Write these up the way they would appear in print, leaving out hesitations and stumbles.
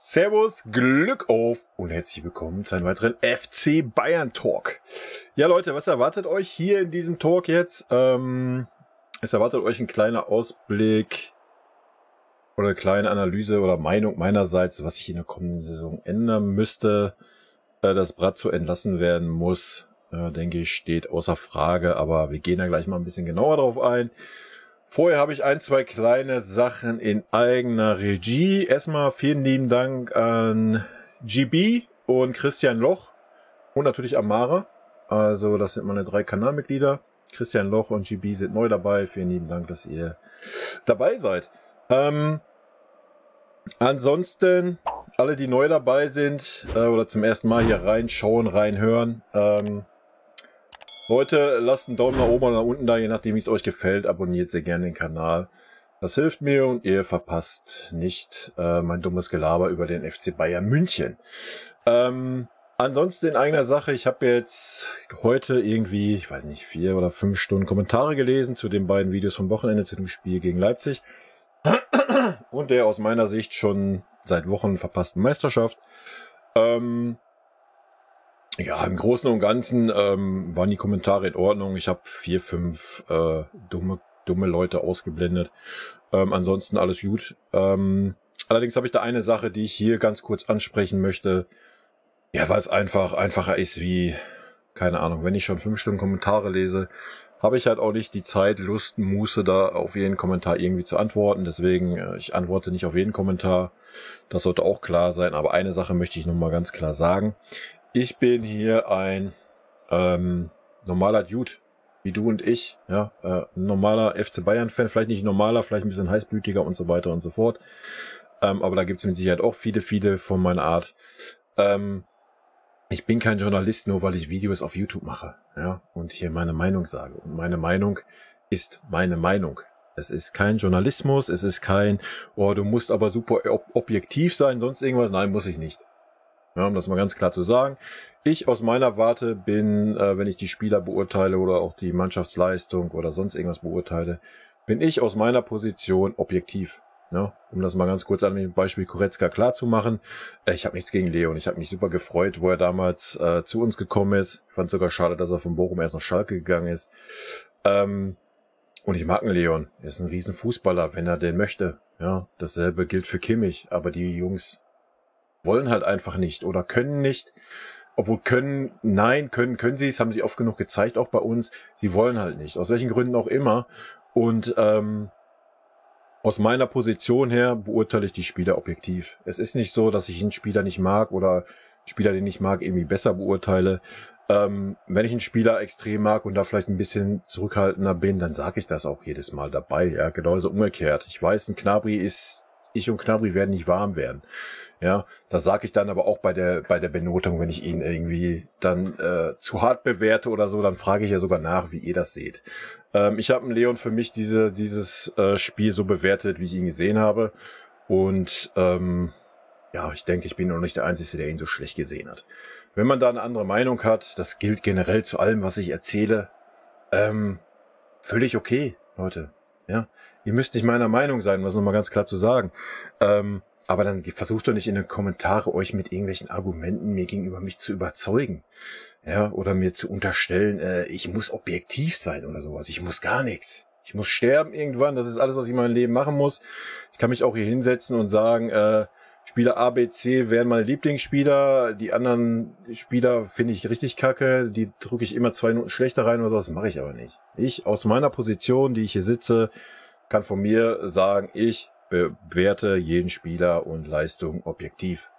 Servus, Glück auf und herzlich willkommen zu einem weiteren FC Bayern Talk. Ja Leute, was erwartet euch hier in diesem Talk jetzt? Es erwartet euch ein kleiner Ausblick oder eine kleine Analyse oder Meinung meinerseits, was sich in der kommenden Saison ändern müsste. Dass Brazzo entlassen werden muss, denke ich, steht außer Frage, aber wir gehen da gleich mal ein bisschen genauer drauf ein. Vorher habe ich ein, zwei kleine Sachen in eigener Regie. Erstmal vielen lieben Dank an GB und Christian Loch und natürlich Amara. Also das sind meine 3 Kanalmitglieder. Christian Loch und GB sind neu dabei. Vielen lieben Dank, dass ihr dabei seid. Ansonsten, alle, die neu dabei sind oder zum ersten Mal hier reinschauen, reinhören, Leute, lasst einen Daumen nach oben oder nach unten da, je nachdem wie es euch gefällt. Abonniert sehr gerne den Kanal. Das hilft mir und ihr verpasst nicht mein dummes Gelaber über den FC Bayern München. Ansonsten in eigener Sache, ich habe jetzt heute irgendwie, ich weiß nicht, 4 oder 5 Stunden Kommentare gelesen zu den beiden Videos vom Wochenende zu dem Spiel gegen Leipzig. Und der aus meiner Sicht schon seit Wochen verpassten Meisterschaft. Ja, im Großen und Ganzen waren die Kommentare in Ordnung. Ich habe 4, 5 dumme Leute ausgeblendet. Ansonsten alles gut. Allerdings habe ich da eine Sache, die ich hier ganz kurz ansprechen möchte. Ja, weil es einfacher ist wie, keine Ahnung, wenn ich schon 5 Stunden Kommentare lese, habe ich halt auch nicht die Zeit, Lust, Muße, da auf jeden Kommentar irgendwie zu antworten. Deswegen, ich antworte nicht auf jeden Kommentar. Das sollte auch klar sein. Aber eine Sache möchte ich nochmal ganz klar sagen. Ich bin hier ein normaler Dude, wie du und ich, ja, ein normaler FC Bayern-Fan, vielleicht nicht normaler, vielleicht ein bisschen heißblütiger und so weiter und so fort. Aber da gibt es mit Sicherheit auch viele von meiner Art. Ich bin kein Journalist, nur weil ich Videos auf YouTube mache, ja, und hier meine Meinung sage. Und meine Meinung ist meine Meinung. Es ist kein Journalismus, es ist kein, oh, du musst aber super objektiv sein, sonst irgendwas. Nein, muss ich nicht. Ja, um das mal ganz klar zu sagen. Ich aus meiner Warte bin, wenn ich die Spieler beurteile oder auch die Mannschaftsleistung oder sonst irgendwas beurteile, bin ich aus meiner Position objektiv. Ja, um das mal ganz kurz an dem Beispiel Goretzka klar zu machen. Ich habe nichts gegen Leon. Ich habe mich super gefreut, wo er damals zu uns gekommen ist. Ich fand es sogar schade, dass er von Bochum erst nach Schalke gegangen ist. Und ich mag einen Leon. Er ist ein riesen Fußballer, wenn er den möchte. Ja, dasselbe gilt für Kimmich. Aber die Jungs wollen halt einfach nicht oder können nicht. Obwohl können sie es, haben sie oft genug gezeigt, auch bei uns. Sie wollen halt nicht, aus welchen Gründen auch immer. Und aus meiner Position her beurteile ich die Spieler objektiv. Es ist nicht so, dass ich einen Spieler nicht mag oder einen Spieler, den ich mag, irgendwie besser beurteile. Wenn ich einen Spieler extrem mag und da vielleicht ein bisschen zurückhaltender bin, dann sage ich das auch jedes Mal dabei. Ja, genauso umgekehrt. Ich weiß, ich und Gnabry werden nicht warm werden. Ja, das sage ich dann aber auch bei der Benotung, wenn ich ihn irgendwie dann zu hart bewerte oder so, dann frage ich ja sogar nach, wie ihr das seht. Ich habe Leon für mich dieses Spiel so bewertet, wie ich ihn gesehen habe. Und ja, ich denke, ich bin noch nicht der Einzige, der ihn so schlecht gesehen hat. Wenn man da eine andere Meinung hat, das gilt generell zu allem, was ich erzähle, völlig okay, Leute. Ja, ihr müsst nicht meiner Meinung sein, um das nochmal ganz klar zu sagen. Aber dann versucht doch nicht in den Kommentaren euch mit irgendwelchen Argumenten mir gegenüber mich zu überzeugen. Ja, oder mir zu unterstellen, ich muss objektiv sein oder sowas. Ich muss gar nichts. Ich muss sterben irgendwann. Das ist alles, was ich in meinem Leben machen muss. Ich kann mich auch hier hinsetzen und sagen, Spieler A, B, C wären meine Lieblingsspieler. Die anderen Spieler finde ich richtig kacke. Die drücke ich immer 2 Minuten schlechter rein oder so. Das mache ich aber nicht. Ich aus meiner Position, die ich hier sitze, kann von mir sagen, ich bewerte jeden Spieler und Leistung objektiv.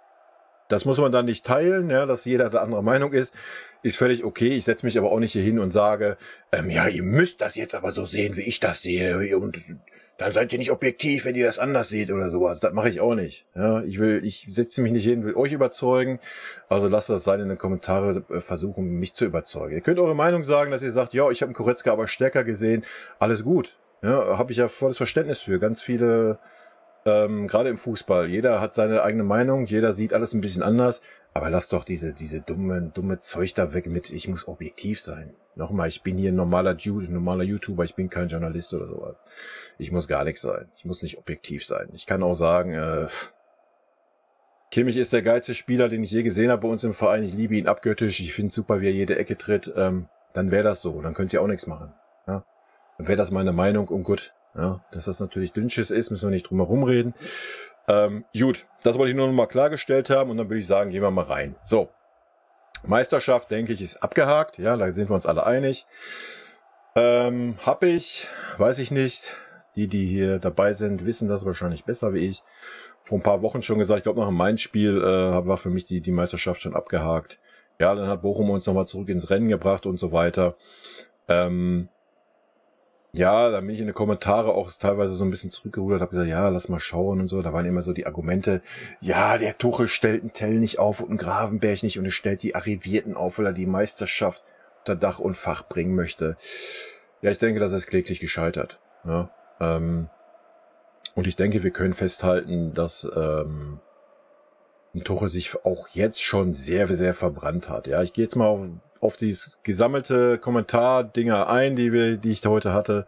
Das muss man dann nicht teilen, ja, dass jeder der andere Meinung ist völlig okay. Ich setze mich aber auch nicht hier hin und sage, ja, ihr müsst das jetzt aber so sehen, wie ich das sehe und dann seid ihr nicht objektiv, wenn ihr das anders seht oder sowas. Das mache ich auch nicht. Ja, ich setze mich nicht hin, will euch überzeugen. Also lasst das sein in den Kommentaren, versuchen mich zu überzeugen. Ihr könnt eure Meinung sagen, dass ihr sagt, ja, ich habe einen Goretzka aber stärker gesehen. Alles gut. Ja, habe ich ja volles Verständnis für. Ganz viele, gerade im Fußball, jeder hat seine eigene Meinung, jeder sieht alles ein bisschen anders, aber lasst doch diese dumme Zeug da weg mit, ich muss objektiv sein. Nochmal, ich bin hier ein normaler Dude, ein normaler YouTuber, ich bin kein Journalist oder sowas. Ich muss gar nichts sein, ich muss nicht objektiv sein. Ich kann auch sagen, Kimmich ist der geilste Spieler, den ich je gesehen habe bei uns im Verein. Ich liebe ihn abgöttisch. Ich finde es super, wie er jede Ecke tritt. Dann wäre das so. Dann könnt ihr auch nichts machen. Ja? Dann wäre das meine Meinung und gut. Ja? Dass das natürlich Dünnschiss ist, müssen wir nicht drum herum reden. Gut, das wollte ich nur noch mal klargestellt haben und dann würde ich sagen, gehen wir mal rein. So, Meisterschaft, denke ich, ist abgehakt. Ja, da sind wir uns alle einig. Weiß ich nicht. Die hier dabei sind, wissen das wahrscheinlich besser wie ich. Vor ein paar Wochen schon gesagt, ich glaube nach dem Main-Spiel war für mich die Meisterschaft schon abgehakt. Ja, dann hat Bochum uns nochmal zurück ins Rennen gebracht und so weiter. Ja, dann bin ich in den Kommentare auch teilweise so ein bisschen zurückgerudert, habe gesagt, ja, lass mal schauen und so. Da waren immer so die Argumente, ja, der Tuchel stellt einen Tell nicht auf und einen Gravenberch nicht und er stellt die Arrivierten auf, weil er die Meisterschaft unter Dach und Fach bringen möchte. Ja, ich denke, das ist kläglich gescheitert. Ja, und ich denke, wir können festhalten, dass Tuchel sich auch jetzt schon sehr, sehr verbrannt hat. Ja, ich gehe jetzt mal auf dieses gesammelte Kommentar-Dinger ein, die ich heute hatte.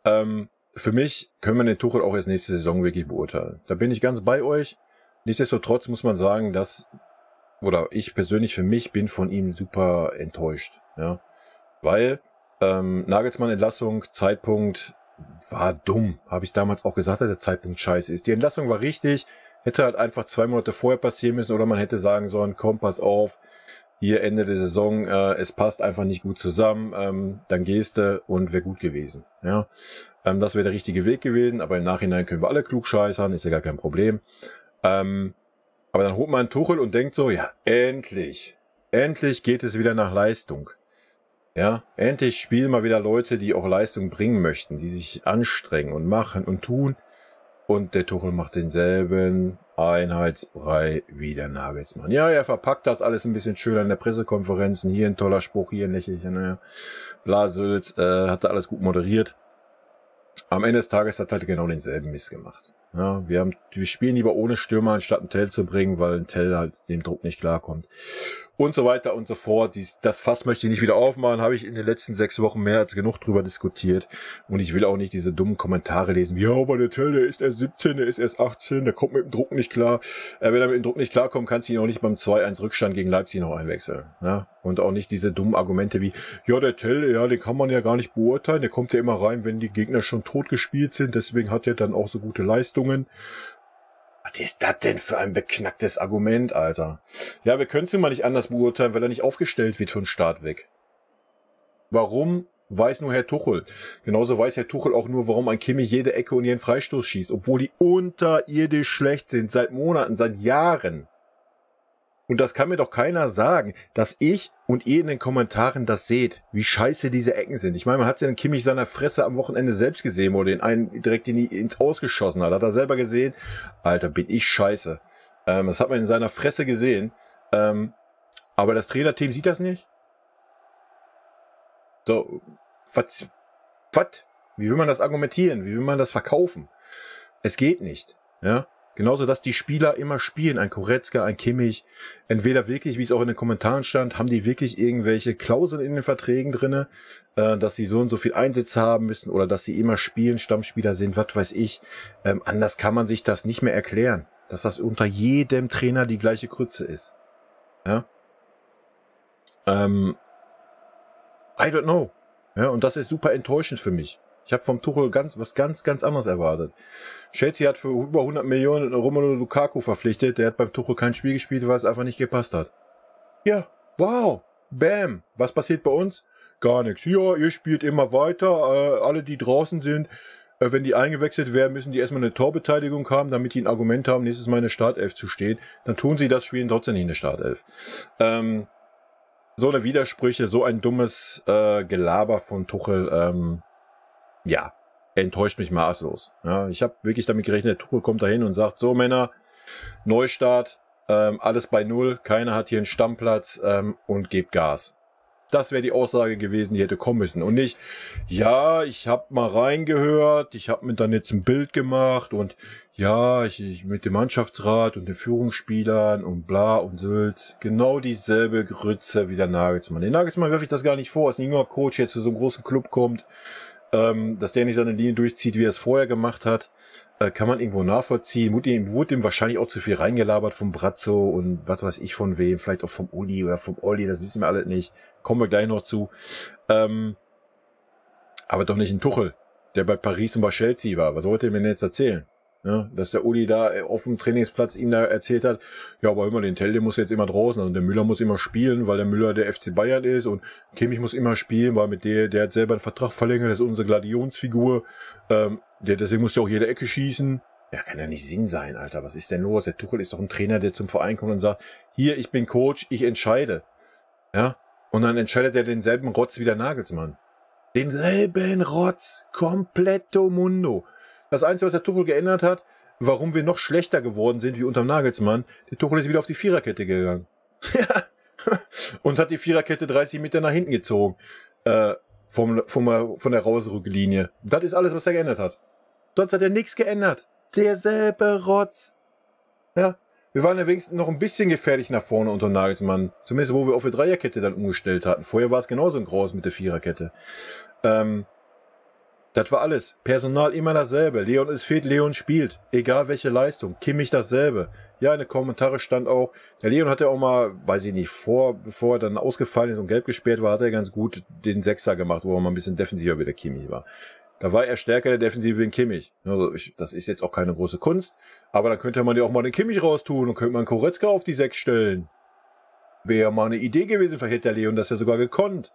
Für mich können wir den Tuchel auch erst nächste Saison wirklich beurteilen. Da bin ich ganz bei euch. Nichtsdestotrotz muss man sagen, oder ich persönlich für mich bin von ihm super enttäuscht. Ja, weil Nagelsmann-Entlassung, Zeitpunkt war dumm. Habe ich damals auch gesagt, dass der Zeitpunkt scheiße ist. Die Entlassung war richtig. Hätte halt einfach 2 Monate vorher passieren müssen oder man hätte sagen sollen, komm, pass auf, hier Ende der Saison, es passt einfach nicht gut zusammen, dann gehst du und wäre gut gewesen. Ja, das wäre der richtige Weg gewesen, aber im Nachhinein können wir alle klug scheißern, ist ja gar kein Problem. Aber dann holt man einen Tuchel und denkt so, ja, endlich geht es wieder nach Leistung. Ja, endlich spielen mal wieder Leute, die auch Leistung bringen möchten, die sich anstrengen und machen und tun. Und der Tuchel macht denselben Einheitsbrei wie der Nagelsmann. Ja, er verpackt das alles ein bisschen schöner in der Pressekonferenzen. Hier ein toller Spruch, hier ein Lächelchen. Ja. Blasels hat da alles gut moderiert. Am Ende des Tages hat er halt genau denselben Mist gemacht. Ja, wir spielen lieber ohne Stürmer, anstatt einen Tell zu bringen, weil ein Tell halt dem Druck nicht klarkommt. Und so weiter und so fort. Das Fass möchte ich nicht wieder aufmachen, habe ich in den letzten 6 Wochen mehr als genug drüber diskutiert. Und ich will auch nicht diese dummen Kommentare lesen. Ja, aber der Tell, der ist erst 17, der ist erst 18, der kommt mit dem Druck nicht klar. Wenn er mit dem Druck nicht klarkommt, kannst du ihn auch nicht beim 2-1 Rückstand gegen Leipzig noch einwechseln. Ja? Und auch nicht diese dummen Argumente wie, ja, der Tell, ja, den kann man ja gar nicht beurteilen. Der kommt ja immer rein, wenn die Gegner schon tot gespielt sind. Deswegen hat er dann auch so gute Leistungen. Was ist das denn für ein beknacktes Argument, Alter? Ja, wir können es immer nicht anders beurteilen, weil er nicht aufgestellt wird von Start weg. Warum, weiß nur Herr Tuchel. Genauso weiß Herr Tuchel auch nur, warum ein Kimmich jede Ecke und jeden Freistoß schießt, obwohl die unterirdisch schlecht sind, seit Monaten, seit Jahren. Und das kann mir doch keiner sagen, dass ich und ihr in den Kommentaren das seht, wie scheiße diese Ecken sind. Ich meine, man hat es ja in Kimmich seiner Fresse am Wochenende selbst gesehen, wo er den einen direkt ins Ausgeschossen hat. Hat er selber gesehen, Alter, bin ich scheiße. Das hat man in seiner Fresse gesehen. Aber das Trainerteam sieht das nicht. So, was? Wie will man das argumentieren? Wie will man das verkaufen? Es geht nicht, ja. Genauso, dass die Spieler immer spielen, ein Goretzka, ein Kimmich, entweder wirklich, wie es auch in den Kommentaren stand, haben die wirklich irgendwelche Klauseln in den Verträgen drinne, dass sie so und so viel Einsätze haben müssen oder dass sie immer spielen, Stammspieler sind, was weiß ich. Anders kann man sich das nicht mehr erklären, dass das unter jedem Trainer die gleiche Krütze ist. Ja? I don't know. Ja, und das ist super enttäuschend für mich. Ich habe vom Tuchel was ganz anderes erwartet. Chelsea hat für über 100 Millionen Romelu Lukaku verpflichtet. Der hat beim Tuchel kein Spiel gespielt, weil es einfach nicht gepasst hat. Ja, wow, bam. Was passiert bei uns? Gar nichts. Ja, ihr spielt immer weiter. Alle, die draußen sind, wenn die eingewechselt werden, müssen die erstmal eine Torbeteiligung haben, damit die ein Argument haben, nächstes Mal in der Startelf zu stehen. Dann tun sie das, spielen trotzdem nicht in der Startelf. So eine Widersprüche, so ein dummes Gelaber von Tuchel, ja, enttäuscht mich maßlos. Ja, ich habe wirklich damit gerechnet, der Tuchel kommt da hin und sagt, so Männer, Neustart, alles bei Null, keiner hat hier einen Stammplatz und gebt Gas. Das wäre die Aussage gewesen, die hätte kommen müssen. Und nicht, ja, ich habe mal reingehört, ich habe mir dann jetzt ein Bild gemacht und ja, ich mit dem Mannschaftsrat und den Führungsspielern und bla und Sülz. Genau dieselbe Grütze wie der Nagelsmann. Den Nagelsmann werfe ich das gar nicht vor, als ein junger Coach jetzt zu so einem großen Club kommt, dass der nicht seine Linie durchzieht, wie er es vorher gemacht hat. kann man irgendwo nachvollziehen. Wurde ihm wahrscheinlich auch zu viel reingelabert vom Brazzo und was weiß ich von wem, vielleicht auch vom Uli oder vom Olli, das wissen wir alle nicht. Kommen wir gleich noch zu. Aber doch nicht ein Tuchel, der bei Paris und bei Chelsea war. Was wollte er mir denn jetzt erzählen? Ja, dass der Uli da auf dem Trainingsplatz ihm da erzählt hat, ja, aber immer den Tell, der muss jetzt immer draußen, und der Müller muss immer spielen, weil der Müller der FC Bayern ist, und Kimmich muss immer spielen, weil mit der hat selber einen Vertrag verlängert, das ist unsere Gladionsfigur, deswegen muss ja auch jede Ecke schießen. Ja, kann ja nicht Sinn sein, Alter, was ist denn los? Der Tuchel ist doch ein Trainer, der zum Verein kommt und sagt, hier, ich bin Coach, ich entscheide. Ja, und dann entscheidet er denselben Rotz wie der Nagelsmann. Denselben Rotz, completo mundo. Das Einzige, was der Tuchel geändert hat, warum wir noch schlechter geworden sind wie unter Nagelsmann, der Tuchel ist wieder auf die Viererkette gegangen. Und hat die Viererkette 30 Meter nach hinten gezogen. Von der Rausrücklinie. Das ist alles, was er geändert hat. Sonst hat er nichts geändert. Derselbe Rotz. Ja, wir waren ja wenigstens noch ein bisschen gefährlich nach vorne unter Nagelsmann. Zumindest, wo wir auf die Dreierkette dann umgestellt hatten. Vorher war es genauso ein Graus mit der Viererkette. Das war alles. Personal immer dasselbe. Es fehlt, Leon spielt. Egal welche Leistung. Kimmich dasselbe. Ja, in den Kommentaren stand auch, der Leon hatte auch mal, weiß ich nicht, bevor er dann ausgefallen ist und gelb gesperrt war, hat er ganz gut den Sechser gemacht, wo er mal ein bisschen defensiver wie der Kimmich war. Da war er stärker in der Defensive wie Kimmich. Also das ist jetzt auch keine große Kunst, aber dann könnte man ja auch mal den Kimmich raustun und könnte man Goretzka auf die 6 stellen. Wäre ja mal eine Idee gewesen, vielleicht hätte der Leon das ja sogar gekonnt.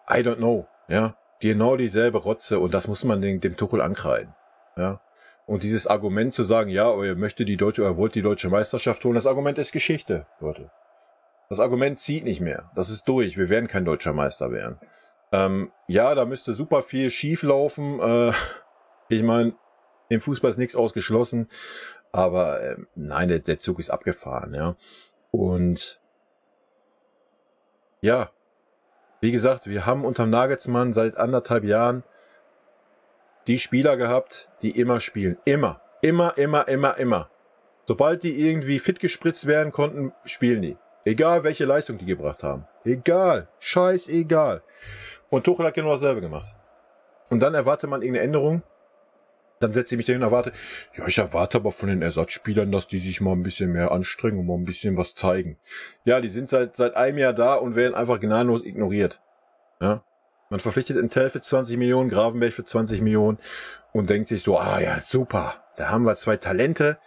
I don't know, ja, genau dieselbe Rotze, und das muss man dem Tuchel ankreiden, ja. Und dieses Argument zu sagen, ja, er wollte die deutsche Meisterschaft holen, das Argument ist Geschichte, Leute. Das Argument zieht nicht mehr, das ist durch, wir werden kein deutscher Meister werden. Ja, da müsste super viel schief laufen, ich meine, im Fußball ist nichts ausgeschlossen, aber nein, der Zug ist abgefahren, ja. Und ja, wie gesagt, wir haben unter Nagelsmann seit 1,5 Jahren die Spieler gehabt, die immer spielen. Immer. Sobald die irgendwie fit gespritzt werden konnten, spielen die. Egal, welche Leistung die gebracht haben. Egal. Scheißegal. Und Tuchel hat genau dasselbe gemacht. Und dann erwartet man irgendeine Änderung. Dann setze ich mich dahin und erwarte, ja, ich erwarte aber von den Ersatzspielern, dass die sich mal ein bisschen mehr anstrengen und mal ein bisschen was zeigen. Ja, die sind seit einem Jahr da und werden einfach gnadenlos ignoriert. Ja? Man verpflichtet Intel für 20 Millionen, Gravenberch für 20 Millionen und denkt sich so, ah ja, super, da haben wir 2 Talente,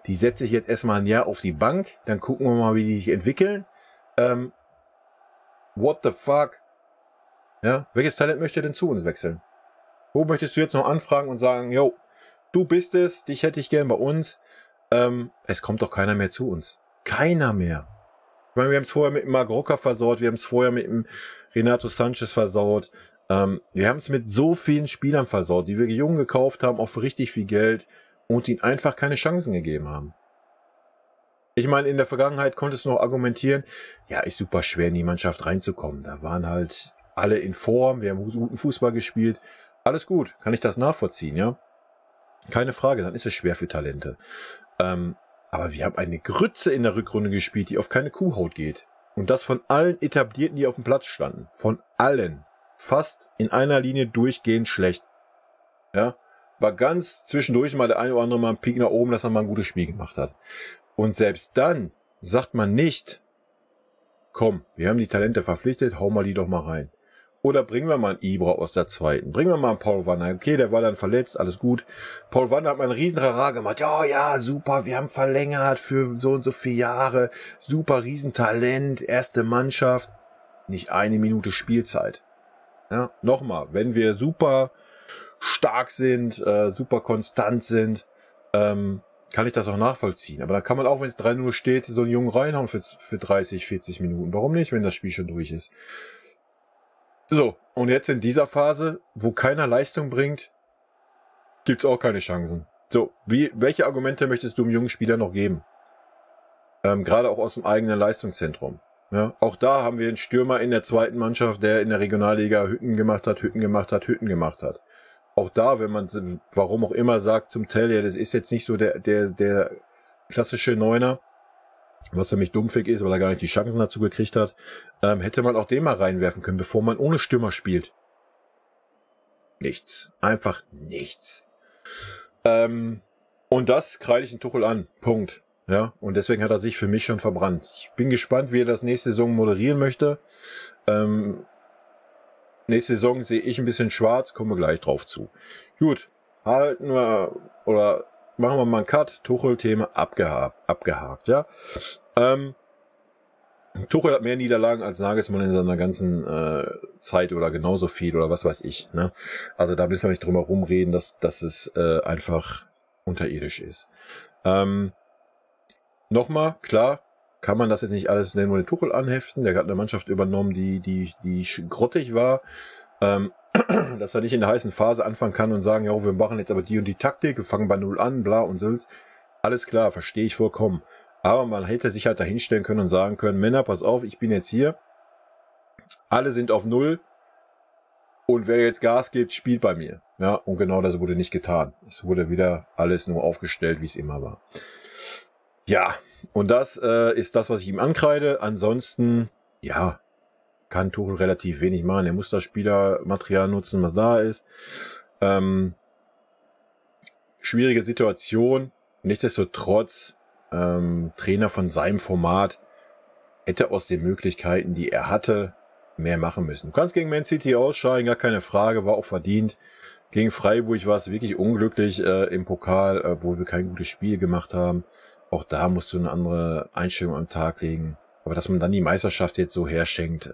die setze ich jetzt erstmal ein Jahr auf die Bank, dann gucken wir mal, wie die sich entwickeln. What the fuck? Ja, welches Talent möchte denn zu uns wechseln? Wo möchtest du jetzt noch anfragen und sagen, yo, du bist es, dich hätte ich gern bei uns. Es kommt doch keiner mehr zu uns. Keiner mehr. Ich meine, wir haben es vorher mit dem Marc versaut, wir haben es vorher mit dem Renato Sanchez versaut. Wir haben es mit so vielen Spielern versaut, die wir jung gekauft haben, auch für richtig viel Geld und ihnen einfach keine Chancen gegeben haben. Ich meine, in der Vergangenheit konntest du noch argumentieren, ja, ist super schwer in die Mannschaft reinzukommen. Da waren halt alle in Form, wir haben guten Fußball gespielt. Alles gut, kann ich das nachvollziehen, ja? Keine Frage, dann ist es schwer für Talente. Aber wir haben eine Grütze in der Rückrunde gespielt, die auf keine Kuhhaut geht. Und das von allen Etablierten, die auf dem Platz standen. Von allen. Fast in einer Linie durchgehend schlecht. Ja? War ganz zwischendurch mal der eine oder andere mal ein Peak nach oben, dass er mal ein gutes Spiel gemacht hat. Und selbst dann sagt man nicht, komm, wir haben die Talente verpflichtet, hau mal die doch mal rein. Oder bringen wir mal einen Ibra aus der zweiten. Bringen wir mal einen Paul Wander. Okay, der war dann verletzt, alles gut. Paul Wander hat mal einen riesen Rara gemacht. Ja, super, wir haben verlängert für so und so 4 Jahre. Super, Riesentalent, erste Mannschaft. Nicht eine Minute Spielzeit. Ja, nochmal, wenn wir super stark sind, super konstant sind, kann ich das auch nachvollziehen. Aber da kann man auch, wenn es 3-0 steht, so einen Jungen reinhauen für 30, 40 Minuten. Warum nicht, wenn das Spiel schon durch ist? So, und jetzt in dieser Phase, wo keiner Leistung bringt, gibt's auch keine Chancen. So, welche Argumente möchtest du einem jungen Spieler noch geben? Gerade auch aus dem eigenen Leistungszentrum. Ja, auch da haben wir einen Stürmer in der zweiten Mannschaft, der in der Regionalliga Hütten gemacht hat. Auch da, wenn man, warum auch immer, sagt zum Tell, ja, das ist jetzt nicht so der klassische Neuner, was nämlich dumpfig ist, weil er gar nicht die Chancen dazu gekriegt hat, hätte man auch den mal reinwerfen können, bevor man ohne Stürmer spielt. Nichts. Einfach nichts. Und das kreide ich den Tuchel an. Punkt. Ja, und deswegen hat er sich für mich schon verbrannt. Ich bin gespannt, wie er das nächste Saison moderieren möchte. Nächste Saison sehe ich ein bisschen schwarz, kommen wir gleich drauf zu. Gut, halten wir oder machen wir mal einen Cut. Tuchel-Thema abgehakt, ja. Tuchel hat mehr Niederlagen als Nagelsmann in seiner ganzen Zeit oder genauso viel oder was weiß ich. Ne? Also da müssen wir nicht drum herum reden, dass es einfach unterirdisch ist. Nochmal, klar, kann man das jetzt nicht alles nur den Tuchel anheften. Der hat eine Mannschaft übernommen, die grottig war. Dass er nicht in der heißen Phase anfangen kann und sagen, ja, wir machen jetzt aber die und die Taktik, wir fangen bei Null an, bla und Sülz. Alles klar, verstehe ich vollkommen. Aber man hätte sich halt da hinstellen können und sagen können, Männer, pass auf, ich bin jetzt hier. Alle sind auf Null. Und wer jetzt Gas gibt, spielt bei mir. Ja, und genau das wurde nicht getan. Es wurde wieder alles nur aufgestellt, wie es immer war. Ja, und das ist das, was ich ihm ankreide. Ansonsten, ja, kann Tuchel relativ wenig machen. Er muss das Spielermaterial nutzen, was da ist. Schwierige Situation. Nichtsdestotrotz, Trainer von seinem Format hätte aus den Möglichkeiten, die er hatte, mehr machen müssen. Du kannst gegen Man City ausscheiden, gar keine Frage, war auch verdient. Gegen Freiburg war es wirklich unglücklich im Pokal, obwohl wir kein gutes Spiel gemacht haben. Auch da musst du eine andere Einstellung am Tag legen. Aber dass man dann die Meisterschaft jetzt so herschenkt,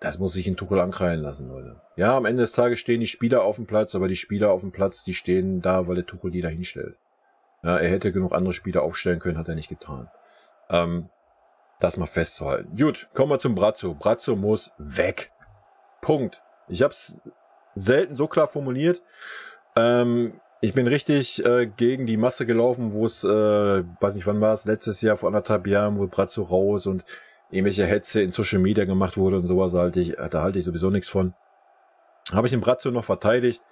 das muss sich in Tuchel ankreiden lassen, Leute. Ja, am Ende des Tages stehen die Spieler auf dem Platz, aber die Spieler auf dem Platz, die stehen da, weil der Tuchel die da hinstellt. Ja, er hätte genug andere Spieler aufstellen können, hat er nicht getan. Das mal festzuhalten. Gut, kommen wir zum Brazzo. Brazzo muss weg. Punkt. Ich habe es selten so klar formuliert. Ich bin richtig gegen die Masse gelaufen, wo es, weiß nicht wann war es, letztes Jahr, vor 1,5 Jahren, wo Brazzo raus und irgendwelche Hetze in Social Media gemacht wurde und sowas, da halte ich sowieso nichts von. Habe ich den Brazzo noch verteidigt,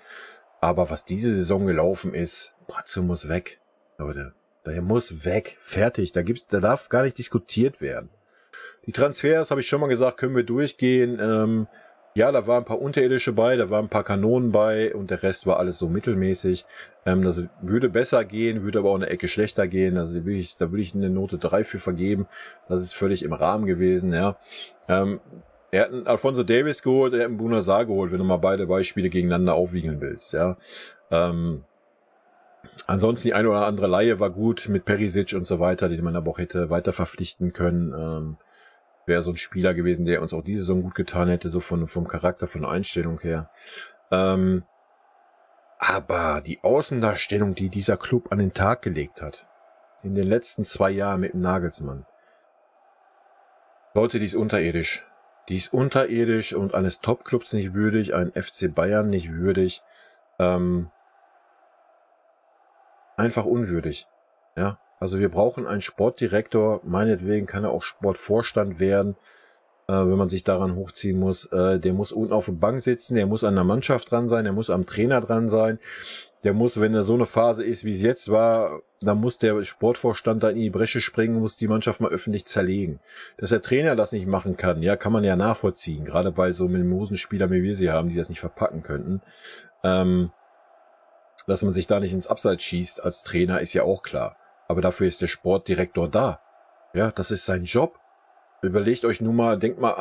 aber was diese Saison gelaufen ist, Brazzo muss weg. Leute, der muss weg, fertig, da darf gar nicht diskutiert werden. Die Transfers, habe ich schon mal gesagt, können wir durchgehen. Ja, da waren ein paar Unterirdische bei, da waren ein paar Kanonen bei und der Rest war alles so mittelmäßig. Das würde besser gehen, würde aber auch eine Ecke schlechter gehen. Also da würde ich eine Note 3 für vergeben. Das ist völlig im Rahmen gewesen, ja. Er hat einen Alphonso Davies geholt, er hat einen Bouna Sarr geholt, wenn du mal beide Beispiele gegeneinander aufwiegeln willst, ja. Ansonsten die eine oder andere Leihe war gut mit Perisic und so weiter, den man aber auch hätte weiter verpflichten können. Wäre so ein Spieler gewesen, der uns auch diese Saison gut getan hätte, so vom Charakter, von der Einstellung her. Aber die Außendarstellung, die dieser Club an den Tag gelegt hat, in den letzten 2 Jahren mit dem Nagelsmann, Leute, die ist unterirdisch. Die ist unterirdisch und eines Top-Clubs nicht würdig, ein FC Bayern nicht würdig. Einfach unwürdig. Ja, also wir brauchen einen Sportdirektor, meinetwegen kann er auch Sportvorstand werden, wenn man sich daran hochziehen muss. Der muss unten auf der Bank sitzen, der muss an der Mannschaft dran sein, der muss am Trainer dran sein. Der muss, wenn er so eine Phase ist, wie es jetzt war, dann muss der Sportvorstand da in die Bresche springen, muss die Mannschaft mal öffentlich zerlegen. Dass der Trainer das nicht machen kann, ja, kann man ja nachvollziehen. Gerade bei so mimosen Spielern, wie wir sie haben, die das nicht verpacken könnten. Dass man sich da nicht ins Abseits schießt als Trainer, ist ja auch klar. Aber dafür ist der Sportdirektor da. Ja, das ist sein Job. Überlegt euch nur mal, denkt mal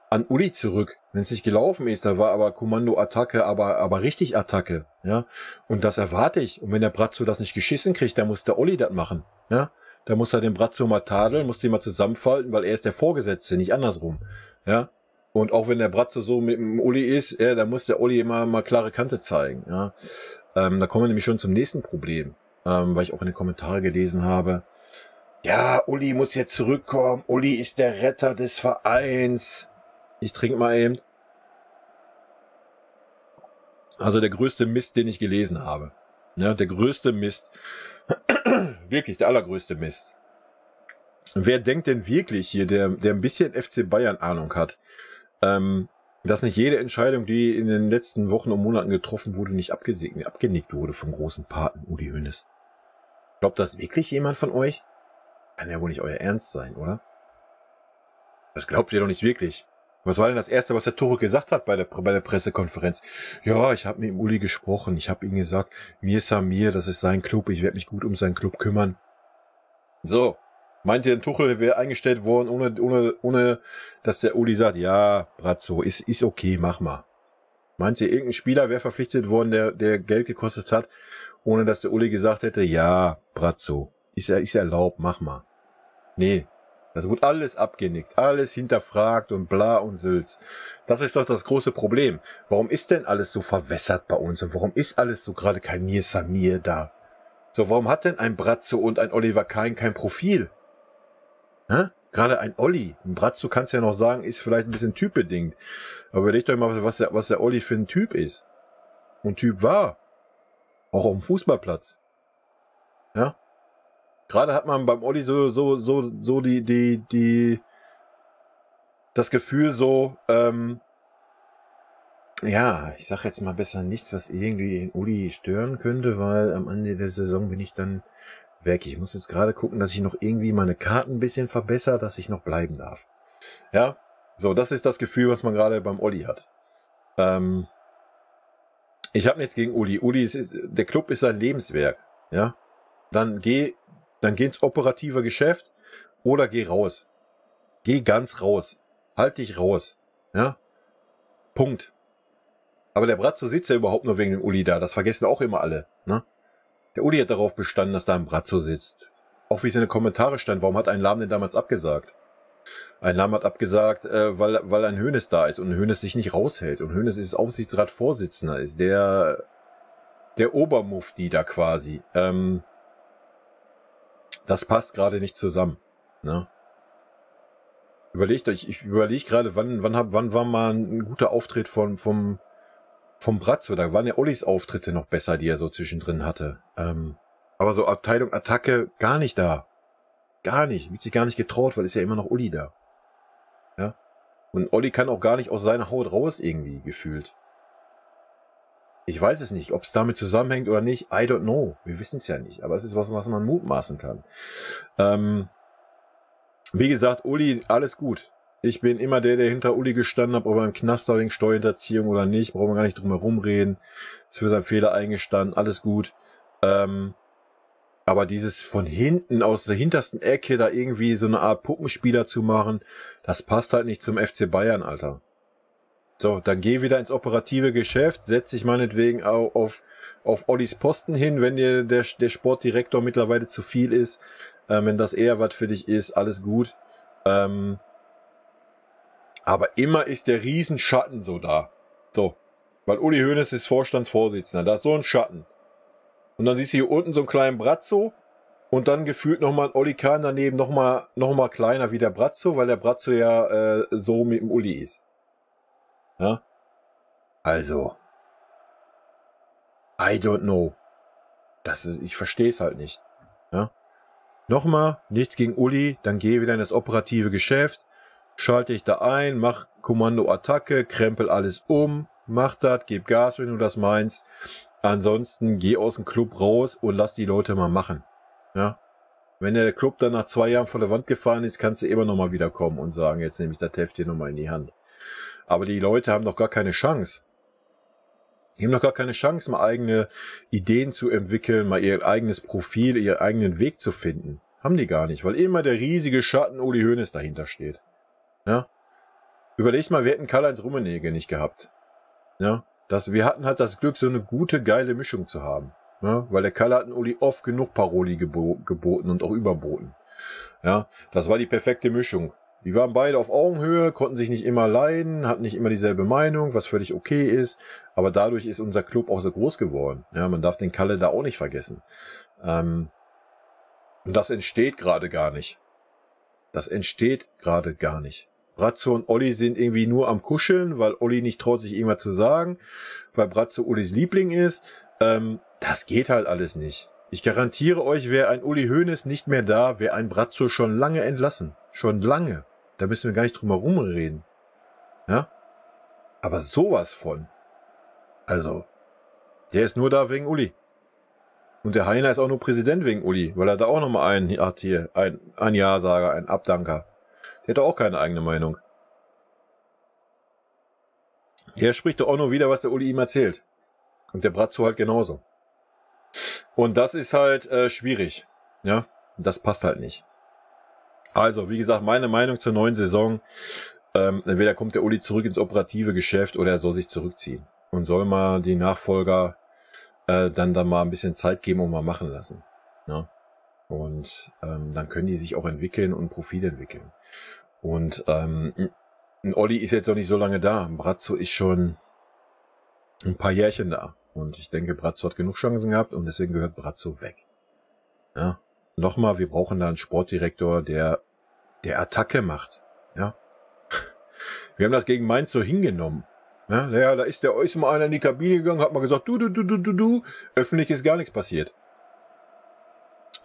an Uli zurück. Wenn es nicht gelaufen ist, da war aber Kommando-Attacke, aber richtig Attacke. Ja, und das erwarte ich. Und wenn der Brazzo das nicht geschissen kriegt, dann muss der Uli das machen. Ja, da muss er den Brazzo mal tadeln, muss den mal zusammenfalten, weil er ist der Vorgesetzte, nicht andersrum. Ja, und auch wenn der Brazzo so mit dem Uli ist, ja, dann muss der Uli immer mal klare Kante zeigen. Ja, da kommen wir nämlich schon zum nächsten Problem, weil ich auch in den Kommentaren gelesen habe. Ja, Uli muss jetzt zurückkommen. Uli ist der Retter des Vereins. Ich trinke mal eben. Also der größte Mist, den ich gelesen habe. Ja, der größte Mist. Wirklich der allergrößte Mist. Wer denkt denn wirklich hier, der ein bisschen FC Bayern Ahnung hat, dass nicht jede Entscheidung, die in den letzten Wochen und Monaten getroffen wurde, nicht abgenickt wurde vom großen Paten Uli Hoeneß? Glaubt das wirklich jemand von euch? Kann ja wohl nicht euer Ernst sein, oder? Das glaubt ihr doch nicht wirklich. Was war denn das Erste, was der Tuchel gesagt hat bei der Pressekonferenz? Ja, ich habe mit dem Uli gesprochen. Ich habe ihm gesagt, mir ist Samir, das ist sein Club. Ich werde mich gut um seinen Club kümmern. So, meint ihr, ein Tuchel wäre eingestellt worden, ohne dass der Uli sagt, ja, Brazzo, ist okay, mach mal. Meint ihr, irgendein Spieler wäre verpflichtet worden, der Geld gekostet hat, ohne dass der Uli gesagt hätte, ja, Brazzo, ist erlaubt, mach mal. Nee. Das wurde alles abgenickt, alles hinterfragt und bla und Sülz. Das ist doch das große Problem. Warum ist denn alles so verwässert bei uns? Und warum ist alles so gerade kein Mir Samir da? So, warum hat denn ein Brazzo und ein Oliver Kahn kein Profil? Hä? Gerade ein Olli. Ein Brazzo kannst du ja noch sagen, ist vielleicht ein bisschen typbedingt. Aber überleg doch mal, was der Olli für ein Typ ist. Und Typ war. Auch auf dem Fußballplatz. Ja? Gerade hat man beim Olli so das Gefühl so, ja, ich sag jetzt mal besser nichts, was irgendwie den Uli stören könnte, weil am Ende der Saison bin ich dann weg. Ich muss jetzt gerade gucken, dass ich noch irgendwie meine Karten ein bisschen verbessere, dass ich noch bleiben darf. Ja, so, das ist das Gefühl, was man gerade beim Olli hat. Ich habe nichts gegen Uli. Der Club ist sein Lebenswerk. Ja, dann geh ins operative Geschäft oder geh raus. Geh ganz raus. Halt dich raus. Ja? Punkt. Aber der Brazzo sitzt ja überhaupt nur wegen dem Uli da. Das vergessen auch immer alle. Ne? Der Uli hat darauf bestanden, dass da ein Brazzo sitzt. Auch wie es in den Kommentaren stand, warum hat ein Lahm denn damals abgesagt? Ein Lahm hat abgesagt, weil ein Hoeneß da ist und Hoeneß sich nicht raushält. Und Hoeneß ist Aufsichtsratsvorsitzender, ist der Obermufti da quasi. Das passt gerade nicht zusammen. Ne? Überlegt euch, ich überlege gerade, wann war mal ein guter Auftritt vom Brazzo? Da waren ja Ollis Auftritte noch besser, die er so zwischendrin hatte. Aber so Abteilung Attacke gar nicht da. Gar nicht. Wird sich gar nicht getraut, weil ist ja immer noch Uli da. Ja? Und Olli kann auch gar nicht aus seiner Haut raus irgendwie gefühlt. Ich weiß es nicht, ob es damit zusammenhängt oder nicht. I don't know. Wir wissen es ja nicht. Aber es ist was man mutmaßen kann. Wie gesagt, Uli, alles gut. Ich bin immer der hinter Uli gestanden hat, ob er im Knast war wegen Steuerhinterziehung oder nicht. Brauchen wir gar nicht drum herum reden. Ist für seinen Fehler eingestanden. Alles gut. Aber dieses von hinten, aus der hintersten Ecke, da irgendwie so eine Art Puppenspieler zu machen, das passt halt nicht zum FC Bayern, Alter. So, dann geh wieder ins operative Geschäft, setz dich meinetwegen auf Ollis Posten hin, wenn dir der Sportdirektor mittlerweile zu viel ist. Wenn das eher was für dich ist, alles gut. Aber immer ist der Riesenschatten so da. So, weil Uli Hoeneß ist Vorstandsvorsitzender, da ist so ein Schatten. Und dann siehst du hier unten so einen kleinen Brazzo und dann gefühlt nochmal ein Olli Kahn daneben, noch mal kleiner wie der Brazzo, weil der Brazzo ja so mit dem Uli ist. Ja? Also, I don't know. Ich verstehe es halt nicht. Ja? Nochmal, nichts gegen Uli, dann geh wieder in das operative Geschäft, schalte dich da ein, mach Kommando Attacke, krempel alles um, mach das, gib Gas, wenn du das meinst. Ansonsten geh aus dem Club raus und lass die Leute mal machen. Ja? Wenn der Club dann nach 2 Jahren vor der Wand gefahren ist, kannst du immer noch mal wiederkommen und sagen, jetzt nehme ich das Heft hier nochmal in die Hand. Aber die Leute haben doch gar keine Chance. Die haben doch gar keine Chance, mal eigene Ideen zu entwickeln, mal ihr eigenes Profil, ihren eigenen Weg zu finden. Haben die gar nicht, weil immer der riesige Schatten Uli Hoeneß dahinter steht. Ja? Überlegt mal, wir hätten Karl-Heinz Rummenigge nicht gehabt. Ja? Wir hatten halt das Glück, so eine gute, geile Mischung zu haben. Ja? Weil der Kalle hat Uli oft genug Paroli geboten und auch überboten. Ja? Das war die perfekte Mischung. Die waren beide auf Augenhöhe, konnten sich nicht immer leiden, hatten nicht immer dieselbe Meinung, was völlig okay ist. Aber dadurch ist unser Club auch so groß geworden. Ja, man darf den Kalle da auch nicht vergessen. Und das entsteht gerade gar nicht. Das entsteht gerade gar nicht. Brazzo und Olli sind irgendwie nur am Kuscheln, weil Olli nicht traut, sich irgendwas zu sagen, weil Brazzo Ollis Liebling ist. Das geht halt alles nicht. Ich garantiere euch, wäre ein Uli Hoeneß nicht mehr da, wäre ein Brazzo schon lange entlassen. Schon lange. Da müssen wir gar nicht drum herum reden. Ja? Aber sowas von. Also, der ist nur da wegen Uli. Und der Heiner ist auch nur Präsident wegen Uli, weil er da auch nochmal einen hat hier, ein Ja-Sager, ein Abdanker. Der hat auch keine eigene Meinung. Er spricht doch auch nur wieder, was der Uli ihm erzählt. Und der Brazzo halt genauso. Und das ist halt schwierig. Ja, das passt halt nicht. Also, wie gesagt, meine Meinung zur neuen Saison. Entweder kommt der Uli zurück ins operative Geschäft oder er soll sich zurückziehen. Und soll mal die Nachfolger dann mal ein bisschen Zeit geben und mal machen lassen. Ja? Und dann können die sich auch entwickeln und Profil entwickeln. Und ein Olli ist jetzt noch nicht so lange da. Ein Brazzo ist schon ein paar Jährchen da. Und ich denke, Brazzo hat genug Chancen gehabt und deswegen gehört Brazzo weg. Ja? Nochmal, wir brauchen da einen Sportdirektor, der Attacke macht. Ja? Wir haben das gegen Mainz so hingenommen. Ja, da ist mal einer in die Kabine gegangen, hat mal gesagt, du. Öffentlich ist gar nichts passiert.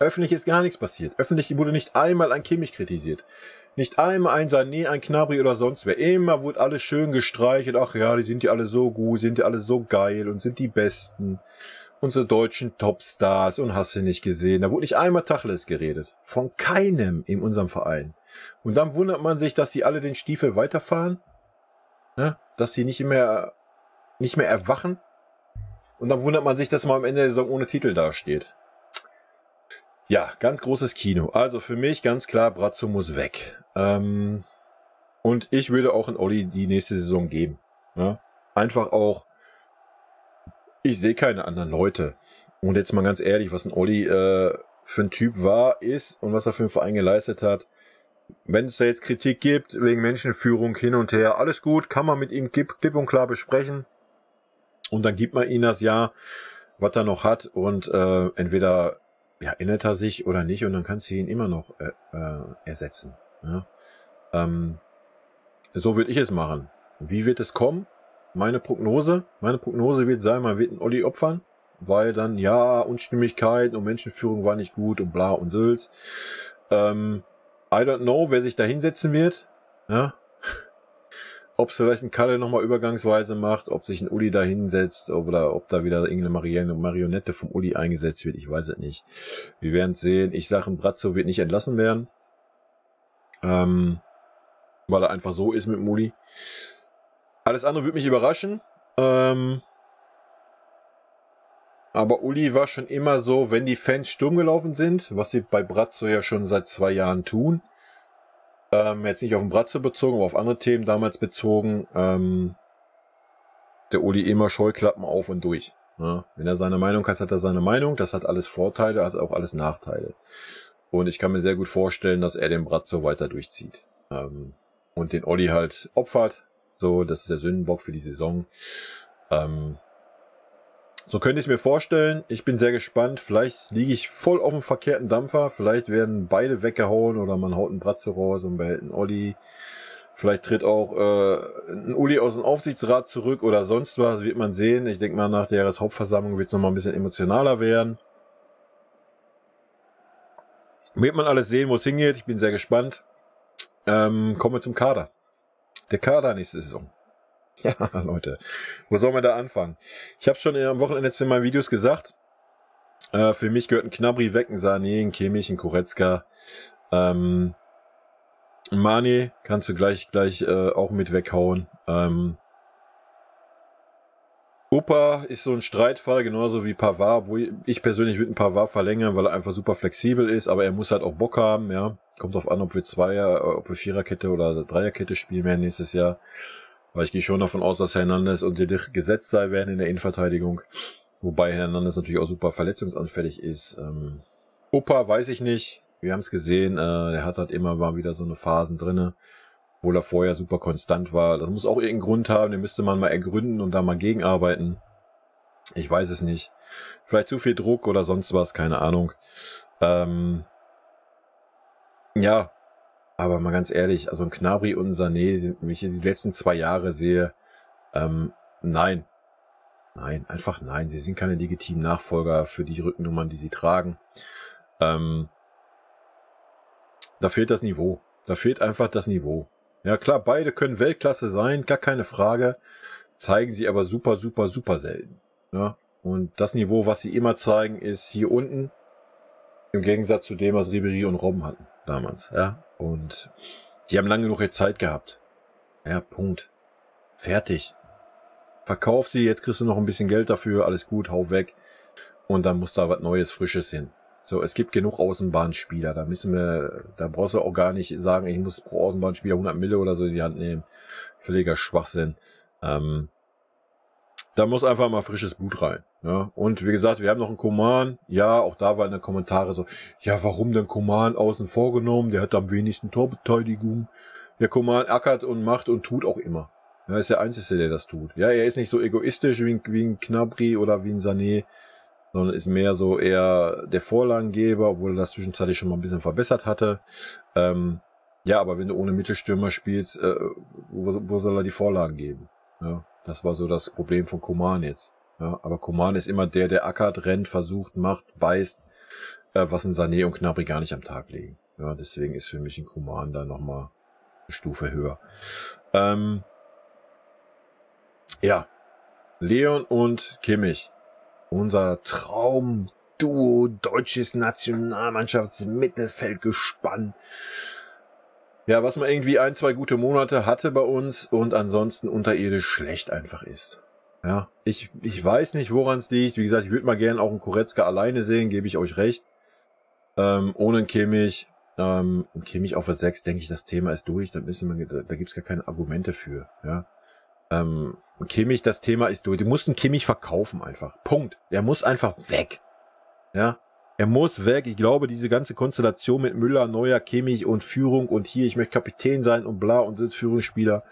Öffentlich ist gar nichts passiert. Öffentlich wurde nicht einmal ein Kimmich kritisiert. Nicht einmal ein Sané, ein Gnabry oder sonst wer. Immer wurde alles schön gestreichelt. Ach ja, die sind ja alle so gut, sind ja alle so geil und sind die Besten. Unsere deutschen Topstars und hast du nicht gesehen. Da wurde nicht einmal Tacheles geredet. Von keinem in unserem Verein. Und dann wundert man sich, dass die alle den Stiefel weiterfahren. Ja, dass sie nicht mehr erwachen. Und dann wundert man sich, dass man am Ende der Saison ohne Titel dasteht. Ja, ganz großes Kino. Also für mich ganz klar, Brazzo muss weg. Und ich würde auch in Olli die nächste Saison geben. Ja? Einfach auch, ich sehe keine anderen Leute. Und jetzt mal ganz ehrlich, was ein Olli für ein Typ war, ist und was er für einen Verein geleistet hat. Wenn es da jetzt Kritik gibt, wegen Menschenführung hin und her, alles gut, kann man mit ihm klipp und klar besprechen. Und dann gibt man ihm das Jahr, was er noch hat. Und entweder erinnert er sich oder nicht. Und dann kannst du ihn immer noch ersetzen. Ja? So würde ich es machen. Wie wird es kommen? Meine Prognose wird sein, man wird einen Olli opfern. Weil dann, ja, Unstimmigkeit und Menschenführung war nicht gut und bla und Sülz. I don't know, wer sich da hinsetzen wird. Ja? Ob es vielleicht ein Kalle nochmal übergangsweise macht, ob sich ein Uli da hinsetzt oder ob da wieder irgendeine Marionette vom Uli eingesetzt wird. Ich weiß es nicht. Wir werden es sehen. Ich sage, ein Brazzo wird nicht entlassen werden. Weil er einfach so ist mit dem Uli. Alles andere würde mich überraschen. Aber Uli war schon immer so, wenn die Fans Sturm gelaufen sind, was sie bei Brazzo ja schon seit 2 Jahren tun, jetzt nicht auf den Brazzo bezogen, aber auf andere Themen damals bezogen, der Uli immer Scheuklappen auf und durch. Ja, wenn er seine Meinung hat, hat er seine Meinung. Das hat alles Vorteile, hat auch alles Nachteile. Und ich kann mir sehr gut vorstellen, dass er den Brazzo weiter durchzieht. Und den Olli halt opfert. So, das ist der Sündenbock für die Saison. So könnte ich es mir vorstellen. Ich bin sehr gespannt. Vielleicht liege ich voll auf dem verkehrten Dampfer. Vielleicht werden beide weggehauen oder man haut einen Brazzo raus und behält einen Olli. Vielleicht tritt auch ein Uli aus dem Aufsichtsrat zurück oder sonst was. Wird man sehen. Ich denke mal, nach der Jahreshauptversammlung wird es nochmal ein bisschen emotionaler werden. Wird man alles sehen, wo es hingeht. Ich bin sehr gespannt. Kommen wir zum Kader. Der Kader nächste Saison. Ja, Leute, wo soll man da anfangen? Ich habe schon am Wochenende jetzt in meinen Videos gesagt, für mich gehört ein Gnabry weg, ein Sané, ein Kimmich, ein Goretzka. Mane kannst du gleich auch mit weghauen. Opa ist so ein Streitfall, genauso wie Pavard, wo ich persönlich würde einen Pavard verlängern, weil er einfach super flexibel ist, aber er muss halt auch Bock haben, ja. Kommt drauf an, ob wir Viererkette oder Dreierkette spielen werden nächstes Jahr. Weil ich gehe schon davon aus, dass Hernandez und Delicht gesetzt sein werden in der Innenverteidigung. Wobei Hernandez natürlich auch super verletzungsanfällig ist. Opa weiß ich nicht. Wir haben es gesehen. Er hat halt immer mal wieder so eine Phasen drinne, obwohl er vorher super konstant war. Das muss auch irgendeinen Grund haben. Den müsste man mal ergründen und da mal gegenarbeiten. Ich weiß es nicht. Vielleicht zu viel Druck oder sonst was. Keine Ahnung. Ja. Aber mal ganz ehrlich, also ein Gnabry und ein Sané, wenn ich die letzten 2 Jahre sehe, nein. Nein, einfach nein. Sie sind keine legitimen Nachfolger für die Rückennummern, die sie tragen. Da fehlt das Niveau. Da fehlt einfach das Niveau. Ja klar, beide können Weltklasse sein, gar keine Frage. Zeigen sie aber super, super, super selten. Ja? Und das Niveau, was sie immer zeigen, ist hier unten. Im Gegensatz zu dem, was Ribéry und Robben hatten damals. Ja? Und die haben lange genug Zeit gehabt. Ja, Punkt. Fertig. verkauf sie, jetzt kriegst du noch ein bisschen Geld dafür, alles gut, hau weg. Und dann muss da was Neues, Frisches hin. So, es gibt genug Außenbahnspieler, da brauchst du auch gar nicht sagen, ich muss pro Außenbahnspieler 100 Mille oder so in die Hand nehmen. Völliger Schwachsinn. Da muss einfach mal frisches Blut rein. Ja? Und wie gesagt, wir haben noch einen Coman. Ja, auch da waren in den Kommentare so, ja, warum denn Coman außen vor genommen? Der hat am wenigsten Torbeteiligung. Der Coman ackert und macht und tut auch immer. Er ist der Einzige, der das tut. Ja, er ist nicht so egoistisch wie ein Gnabry oder wie ein Sané, sondern ist mehr so eher der Vorlagengeber, obwohl er das zwischenzeitlich schon mal ein bisschen verbessert hatte. Ja, aber wenn du ohne Mittelstürmer spielst, wo soll er die Vorlagen geben? Ja, das war so das Problem von Coman jetzt. Ja, aber Coman ist immer der ackert, rennt, versucht, macht, beißt, was ein Sané und Gnabry gar nicht am Tag legen. Ja, deswegen ist für mich ein Coman da nochmal eine Stufe höher. Ja, Leon und Kimmich. Unser Traumduo, deutsches Nationalmannschaftsmittelfeldgespann. Ja, was man irgendwie 1, 2 gute Monate hatte bei uns und ansonsten unterirdisch schlecht einfach ist. Ja, ich weiß nicht, woran es liegt. Wie gesagt, ich würde mal gerne auch einen Goretzka alleine sehen, gebe ich euch recht. Ohne einen Kimmich. Kimmich auf der 6, denke ich, das Thema ist durch. Da gibt es gar keine Argumente für. Ja. Kimmich, das Thema ist durch. Du musst einen Kimmich verkaufen einfach. Punkt. Der muss einfach weg. Ja. Er muss weg. Ich glaube, diese ganze Konstellation mit Müller, Neuer, Kimmich und Führung und hier, ich möchte Kapitän sein und bla und sind Führungsspieler,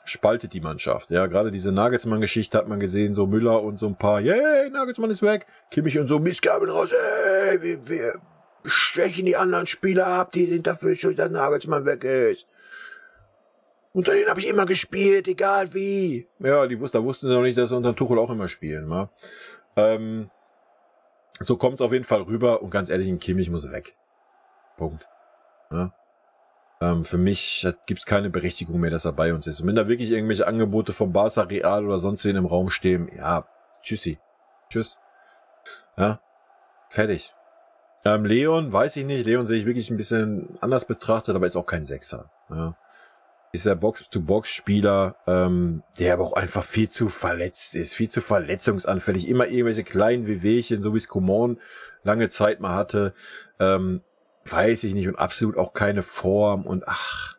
spaltet die Mannschaft. Ja, gerade diese Nagelsmann-Geschichte hat man gesehen, so Müller und so ein paar, yay, Nagelsmann ist weg. Kimmich und so, Missgaben raus, ey, wir stechen die anderen Spieler ab, die sind dafür schuld, dass Nagelsmann weg ist. Unter denen habe ich immer gespielt, egal wie. Ja, da wussten sie noch nicht, dass sie unter Tuchel auch immer spielen. Ne? So kommt es auf jeden Fall rüber und ganz ehrlich, ein Kimmich muss weg. Punkt. Ja? Für mich gibt es keine Berechtigung mehr, dass er bei uns ist. Und wenn da wirklich irgendwelche Angebote vom Barca, Real oder sonst wen im Raum stehen, ja, tschüssi. Tschüss. Ja, fertig. Leon, weiß ich nicht. Leon sehe ich wirklich ein bisschen anders betrachtet, aber ist auch kein Sechser. Ja. Ist der Box-to-Box-Spieler, der aber auch einfach viel zu verletzt ist, viel zu verletzungsanfällig, immer irgendwelche kleinen Wehwehchen, so wie es Coman lange Zeit mal hatte, weiß ich nicht, und absolut auch keine Form und ach.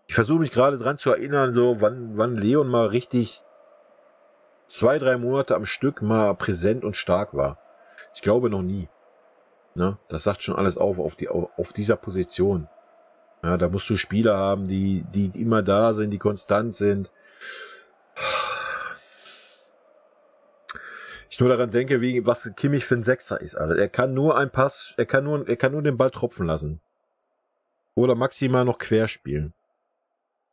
Ich versuche mich gerade dran zu erinnern, so wann Leon mal richtig 2, 3 Monate am Stück mal präsent und stark war. Ich glaube noch nie. Ne? Das sagt schon alles auf dieser Position. Ja, da musst du Spieler haben, die immer da sind, die konstant sind. Ich nur daran denke, was Kimmich für ein Sechser ist, Alter. Er kann nur einen Pass, er kann nur den Ball tropfen lassen. Oder maximal noch quer spielen.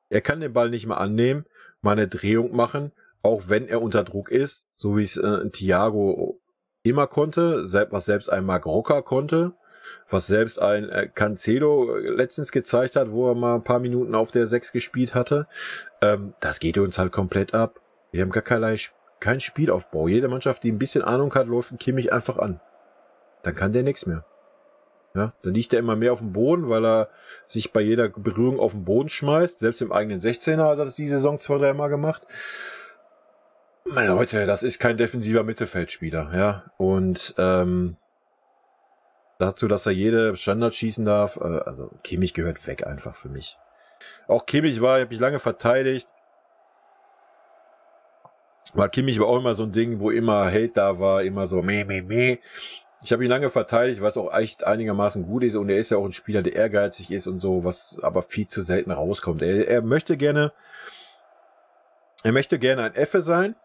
Er kann den Ball nicht mal annehmen, mal eine Drehung machen, auch wenn er unter Druck ist, so wie es Thiago immer konnte, was selbst ein Marc Rocker konnte. Was selbst ein Cancelo letztens gezeigt hat, wo er mal ein paar Minuten auf der 6 gespielt hatte. Das geht uns halt komplett ab. Wir haben gar keinen Spielaufbau. Jede Mannschaft, die ein bisschen Ahnung hat, läuft ein Kimmich einfach an. Dann kann der nichts mehr. Ja, dann liegt er immer mehr auf dem Boden, weil er sich bei jeder Berührung auf den Boden schmeißt. Selbst im eigenen 16er hat er das die Saison 2, 3 Mal gemacht. Meine Leute, das ist kein defensiver Mittelfeldspieler. Ja, und dazu, dass er jede Standard schießen darf. Also Kimmich gehört weg einfach für mich. Auch Kimmich habe ich lange verteidigt. Weil Kimmich war auch immer so ein Ding, wo immer Hate da war, immer so meh. Ich habe ihn lange verteidigt, was auch echt einigermaßen gut ist. Und er ist ja auch ein Spieler, der ehrgeizig ist und so, was aber viel zu selten rauskommt. Er möchte gerne ein Effe sein,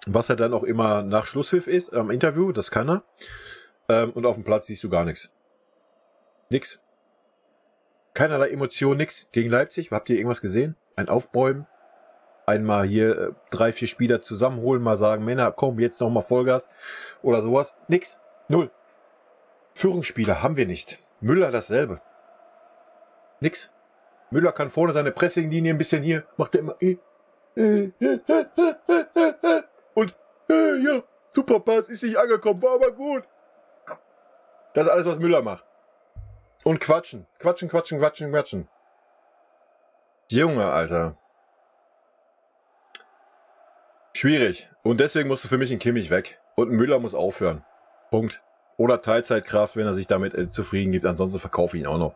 was er dann auch immer nach Schlusspfiff ist, am Interview, das kann er. Und auf dem Platz siehst du gar nichts. Nix. Keinerlei Emotion, nix. Gegen Leipzig, habt ihr irgendwas gesehen? Ein Aufbäumen? Einmal hier 3, 4 Spieler zusammenholen, mal sagen, Männer, komm, jetzt nochmal Vollgas. Oder sowas. Nix. Null. Führungsspieler haben wir nicht. Müller dasselbe. Nix. Müller kann vorne seine Pressinglinie ein bisschen hier, macht er immer und ja, super Pass, ist nicht angekommen, war aber gut. Das ist alles, was Müller macht. Und quatschen. Junge, Alter. Schwierig. Und deswegen musste für mich ein Kimmich weg. Und ein Müller muss aufhören. Punkt. Oder Teilzeitkraft, wenn er sich damit zufrieden gibt. Ansonsten verkaufe ich ihn auch noch.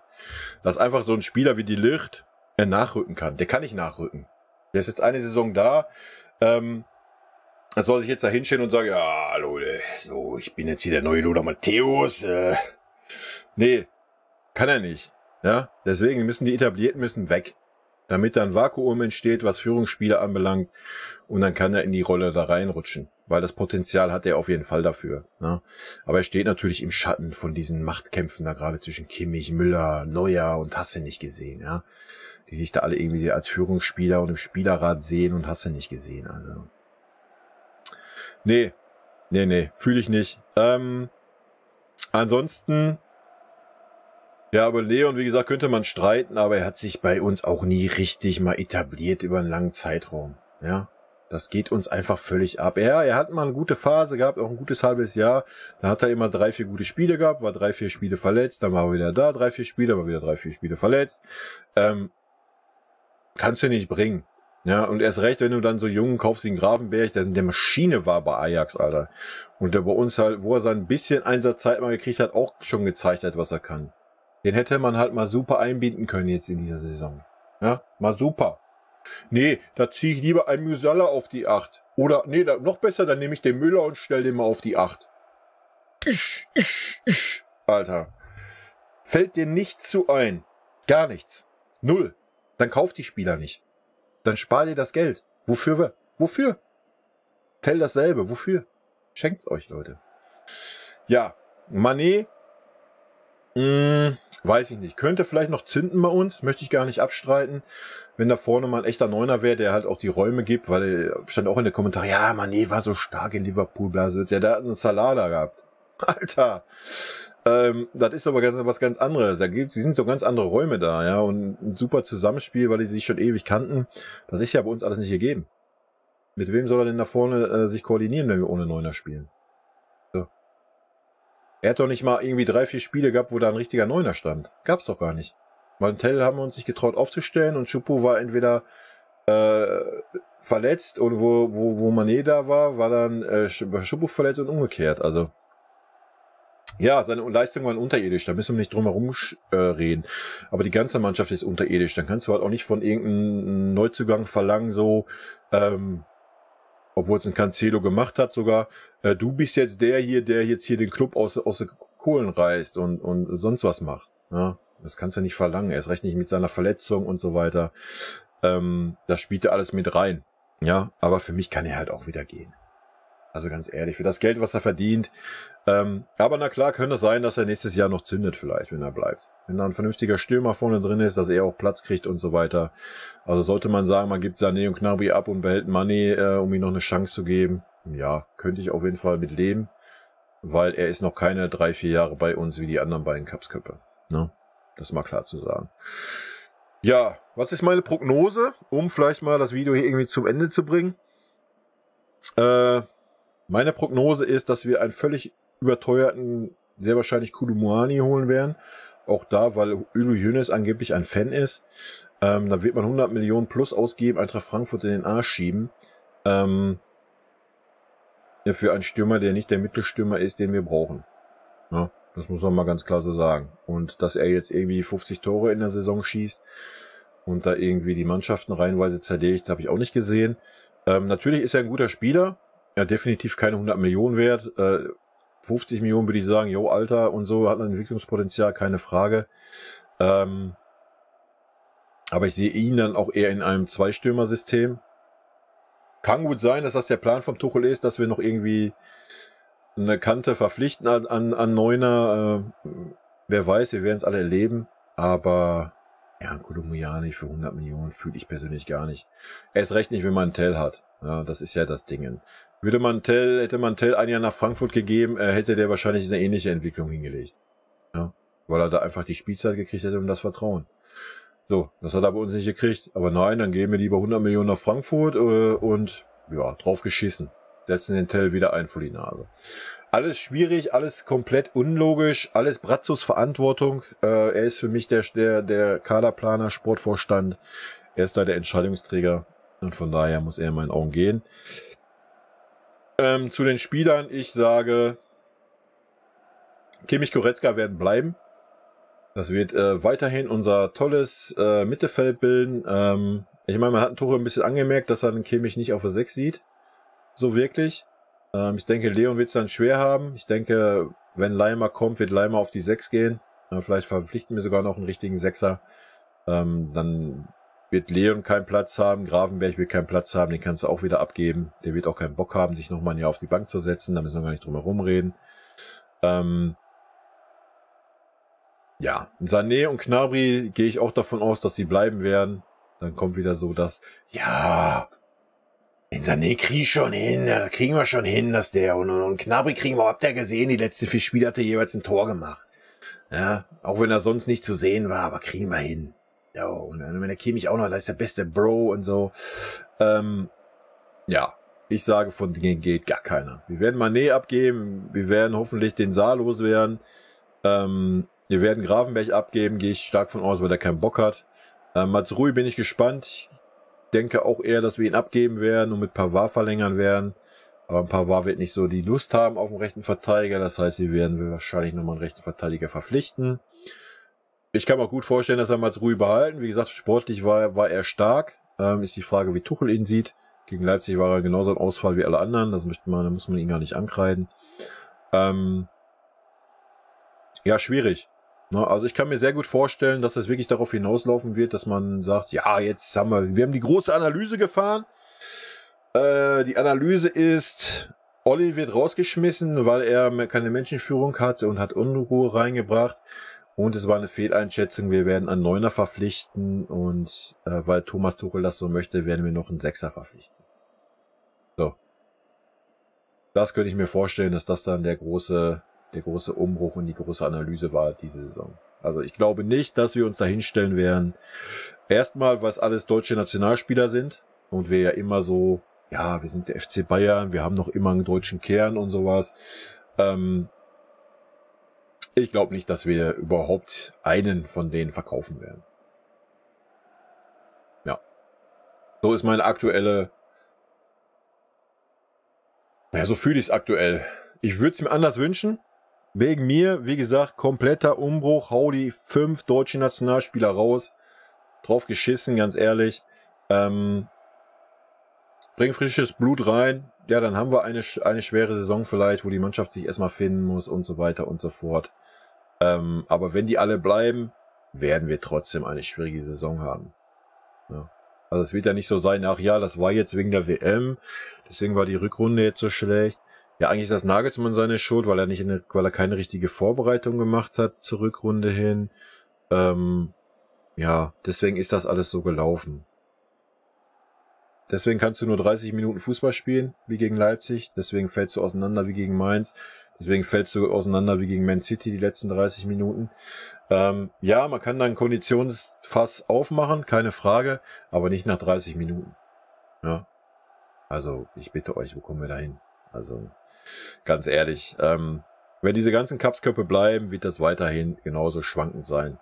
Dass einfach so ein Spieler wie die Ligt nachrücken kann. Der kann nicht nachrücken. Der ist jetzt eine Saison da. Soll sich jetzt da hinstellen und sagen, ja, Leute, so, ich bin jetzt hier der neue Lothar Matthäus. Nee, kann er nicht. Ja, deswegen müssen die Etablierten weg. Damit da ein Vakuum entsteht, was Führungsspieler anbelangt. Und dann kann er in die Rolle da reinrutschen. Weil das Potenzial hat er auf jeden Fall dafür. Ja. Aber er steht natürlich im Schatten von diesen Machtkämpfen da gerade zwischen Kimmich, Müller, Neuer und hast du nicht gesehen. Ja. Die sich da alle irgendwie als Führungsspieler und im Spielerrat sehen und hast du nicht gesehen. Also. Nee, fühle ich nicht. Ansonsten, ja, aber Leon, wie gesagt, könnte man streiten, aber er hat sich bei uns auch nie richtig mal etabliert über einen langen Zeitraum. Ja, das geht uns einfach völlig ab. Ja, er hat mal eine gute Phase gehabt, auch ein gutes halbes Jahr. Da hat er immer 3, 4 gute Spiele gehabt, war 3, 4 Spiele verletzt, dann war er wieder da, 3, 4 Spiele, war wieder 3, 4 Spiele verletzt. Kannst du nicht bringen. Ja, und erst recht, wenn du dann so jungen kaufst wie einen Gravenberg, der Maschine war bei Ajax, Alter. Und der bei uns halt, wo er sein bisschen Einsatzzeit mal gekriegt hat, auch schon gezeigt hat, was er kann. Den hätte man halt mal super einbinden können jetzt in dieser Saison. Ja, mal super. Nee, da ziehe ich lieber einen Musiala auf die 8. Oder, nee, noch besser, dann nehme ich den Müller und stelle den mal auf die 8. Alter. Fällt dir nichts zu ein. Gar nichts. Null. Dann kauft die Spieler nicht. Dann spar dir das Geld. Wofür? Wofür? Tell dasselbe. Wofür? Schenkt's euch, Leute. Ja, Mané, weiß ich nicht. Könnte vielleicht noch zünden bei uns. Möchte ich gar nicht abstreiten. Wenn da vorne mal ein echter Neuner wäre, der halt auch die Räume gibt, weil stand auch in den Kommentaren, ja, Mané war so stark in Liverpool, blase. Ja, der hat einen Salada gehabt. Alter. Das ist aber was ganz anderes. Sie sind so ganz andere Räume da, ja, und ein super Zusammenspiel, weil die sich schon ewig kannten. Das ist ja bei uns alles nicht gegeben. Mit wem soll er denn da vorne sich koordinieren, wenn wir ohne Neuner spielen? So. Er hat doch nicht mal irgendwie 3, 4 Spiele gehabt, wo da ein richtiger Neuner stand. Gab's doch gar nicht. Weil ein Tell haben wir uns nicht getraut aufzustellen und Choupo war entweder verletzt und wo Mané da war dann Choupo verletzt und umgekehrt. Also ja, seine Leistungen waren unterirdisch, da müssen wir nicht drum herum reden. Aber die ganze Mannschaft ist unterirdisch. Dann kannst du halt auch nicht von irgendeinem Neuzugang verlangen, so, obwohl es ein Cancelo gemacht hat sogar, du bist jetzt der jetzt hier den Club aus den Kohlen reißt und sonst was macht. Ja, das kannst du nicht verlangen. Erst recht nicht mit seiner Verletzung und so weiter. Das spielte alles mit rein. Ja, aber für mich kann er halt auch wieder gehen. Also ganz ehrlich, für das Geld, was er verdient. Aber na klar, könnte es sein, dass er nächstes Jahr noch zündet vielleicht, wenn er bleibt. Wenn da ein vernünftiger Stürmer vorne drin ist, dass er auch Platz kriegt und so weiter. Also sollte man sagen, man gibt Sané und Gnabry ab und behält Mané, um ihm noch eine Chance zu geben. Ja, könnte ich auf jeden Fall mit leben. Weil er ist noch keine 3, 4 Jahre bei uns wie die anderen beiden Kapsköpfe. Ne? Das ist mal klar zu sagen. Ja, was ist meine Prognose, um vielleicht mal das Video hier irgendwie zum Ende zu bringen? Meine Prognose ist, dass wir einen völlig überteuerten, sehr wahrscheinlich Koulibaly holen werden. Auch da, weil Ulu Yunus angeblich ein Fan ist. Da wird man 100 Millionen plus ausgeben, Eintracht Frankfurt in den Arsch schieben. Ja, für einen Stürmer, der nicht der Mittelstürmer ist, den wir brauchen. Ja, das muss man mal ganz klar so sagen. Und dass er jetzt irgendwie 50 Tore in der Saison schießt und da irgendwie die Mannschaften reihenweise zerlegt, habe ich auch nicht gesehen. Natürlich ist er ein guter Spieler. Ja, definitiv keine 100 Millionen wert. 50 Millionen würde ich sagen, jo, Alter und so, hat ein Entwicklungspotenzial, keine Frage. Aber ich sehe ihn dann auch eher in einem Zweistürmer-System. Kann gut sein, dass das der Plan vom Tuchel ist, dass wir noch irgendwie eine Kante verpflichten an Neuner. Wer weiß, wir werden es alle erleben. Aber ja, ein Koulibaly für 100 Millionen fühle ich persönlich gar nicht. Erst recht nicht, wenn man einen Tell hat. Ja, das ist ja das Ding. Hätte man Tell ein Jahr nach Frankfurt gegeben, hätte der wahrscheinlich eine ähnliche Entwicklung hingelegt. Ja, weil er da einfach die Spielzeit gekriegt hätte und das Vertrauen. So, das hat er bei uns nicht gekriegt. Aber nein, dann geben wir lieber 100 Millionen nach Frankfurt und ja, drauf geschissen. Setzen den Tell wieder ein vor die Nase. Alles schwierig, alles komplett unlogisch, alles Brazzos Verantwortung. Er ist für mich der Kaderplaner, Sportvorstand. Er ist da der Entscheidungsträger und von daher muss er in meinen Augen gehen. Zu den Spielern, ich sage, Kimmich, Goretzka werden bleiben. Das wird weiterhin unser tolles Mittelfeld bilden. Ich meine, man hat Tuchel ein bisschen angemerkt, dass er den Kimmich nicht auf der 6 sieht. So wirklich. Ich denke, Leon wird es dann schwer haben. Ich denke, wenn Leimer kommt, wird Leimer auf die 6 gehen. Vielleicht verpflichten wir sogar noch einen richtigen Sechser. Dann wird Leon keinen Platz haben. Gravenberg wird keinen Platz haben. Den kannst du auch wieder abgeben. Der wird auch keinen Bock haben, sich nochmal ein Jahr auf die Bank zu setzen. Da müssen wir gar nicht drum herum reden. Ja, Sané und Gnabry gehe ich auch davon aus, dass sie bleiben werden. Dann kommt wieder so das, ja, den Sané krieg ich schon hin, das kriegen wir schon hin, dass der und Gnabry kriegen wir, habt ihr gesehen, die letzten 4 Spiele hat er jeweils ein Tor gemacht. Ja, auch wenn er sonst nicht zu sehen war, aber kriegen wir hin. Ja, und wenn der Kimmich auch noch, da ist der beste Bro und so. Ja, ich sage, von denen geht gar keiner. Wir werden Mané abgeben, wir werden hoffentlich den Saar loswerden. Wir werden Gravenberg abgeben, gehe ich stark von aus, weil der keinen Bock hat. Mazrui bin ich gespannt. Ich denke auch eher, dass wir ihn abgeben werden und mit Pavard verlängern werden. Aber Pavard wird nicht so die Lust haben auf den rechten Verteidiger. Das heißt, sie werden wahrscheinlich nochmal einen rechten Verteidiger verpflichten. Ich kann mir auch gut vorstellen, dass wir Mazrui behalten. Wie gesagt, sportlich war er stark. Ist die Frage, wie Tuchel ihn sieht. Gegen Leipzig war er genauso ein Ausfall wie alle anderen. Da muss man ihn gar nicht ankreiden. Ja, schwierig. Also ich kann mir sehr gut vorstellen, dass es wirklich darauf hinauslaufen wird, dass man sagt, ja, jetzt haben wir die große Analyse gefahren. Die Analyse ist, Olli wird rausgeschmissen, weil er keine Menschenführung hatte und hat Unruhe reingebracht. Und es war eine Fehleinschätzung, wir werden einen Neuner verpflichten und weil Thomas Tuchel das so möchte, werden wir noch einen Sechser verpflichten. So. Das könnte ich mir vorstellen, dass das dann der große Umbruch und die große Analyse war diese Saison. Also ich glaube nicht, dass wir uns da hinstellen werden. Erstmal, weil es alles deutsche Nationalspieler sind und wir ja immer so, ja, wir sind der FC Bayern, wir haben noch immer einen deutschen Kern und sowas. Ich glaube nicht, dass wir überhaupt einen von denen verkaufen werden. Ja. So ist meine aktuelle, ja, so fühle ich es aktuell. Ich würde es mir anders wünschen. Wegen mir, wie gesagt, kompletter Umbruch. Hau die 5 deutschen Nationalspieler raus. Drauf geschissen, ganz ehrlich. Bring frisches Blut rein. Ja, dann haben wir eine schwere Saison vielleicht, wo die Mannschaft sich erstmal finden muss und so weiter und so fort. Aber wenn die alle bleiben, werden wir trotzdem eine schwierige Saison haben. Ja. Also es wird ja nicht so sein, ach ja, das war jetzt wegen der WM. Deswegen war die Rückrunde jetzt so schlecht. Ja, eigentlich ist das Nagelsmann seine Schuld, weil er keine richtige Vorbereitung gemacht hat zur Rückrunde hin. Ja, deswegen ist das alles so gelaufen. Deswegen kannst du nur 30 Minuten Fußball spielen, wie gegen Leipzig. Deswegen fällst du auseinander wie gegen Mainz. Deswegen fällst du auseinander wie gegen Man City die letzten 30 Minuten. Ja, man kann dann ein Konditionsfass aufmachen, keine Frage, aber nicht nach 30 Minuten. Ja. Also, ich bitte euch, wo kommen wir da hin? Also, ganz ehrlich, wenn diese ganzen Cupsköpfe bleiben, wird das weiterhin genauso schwankend sein.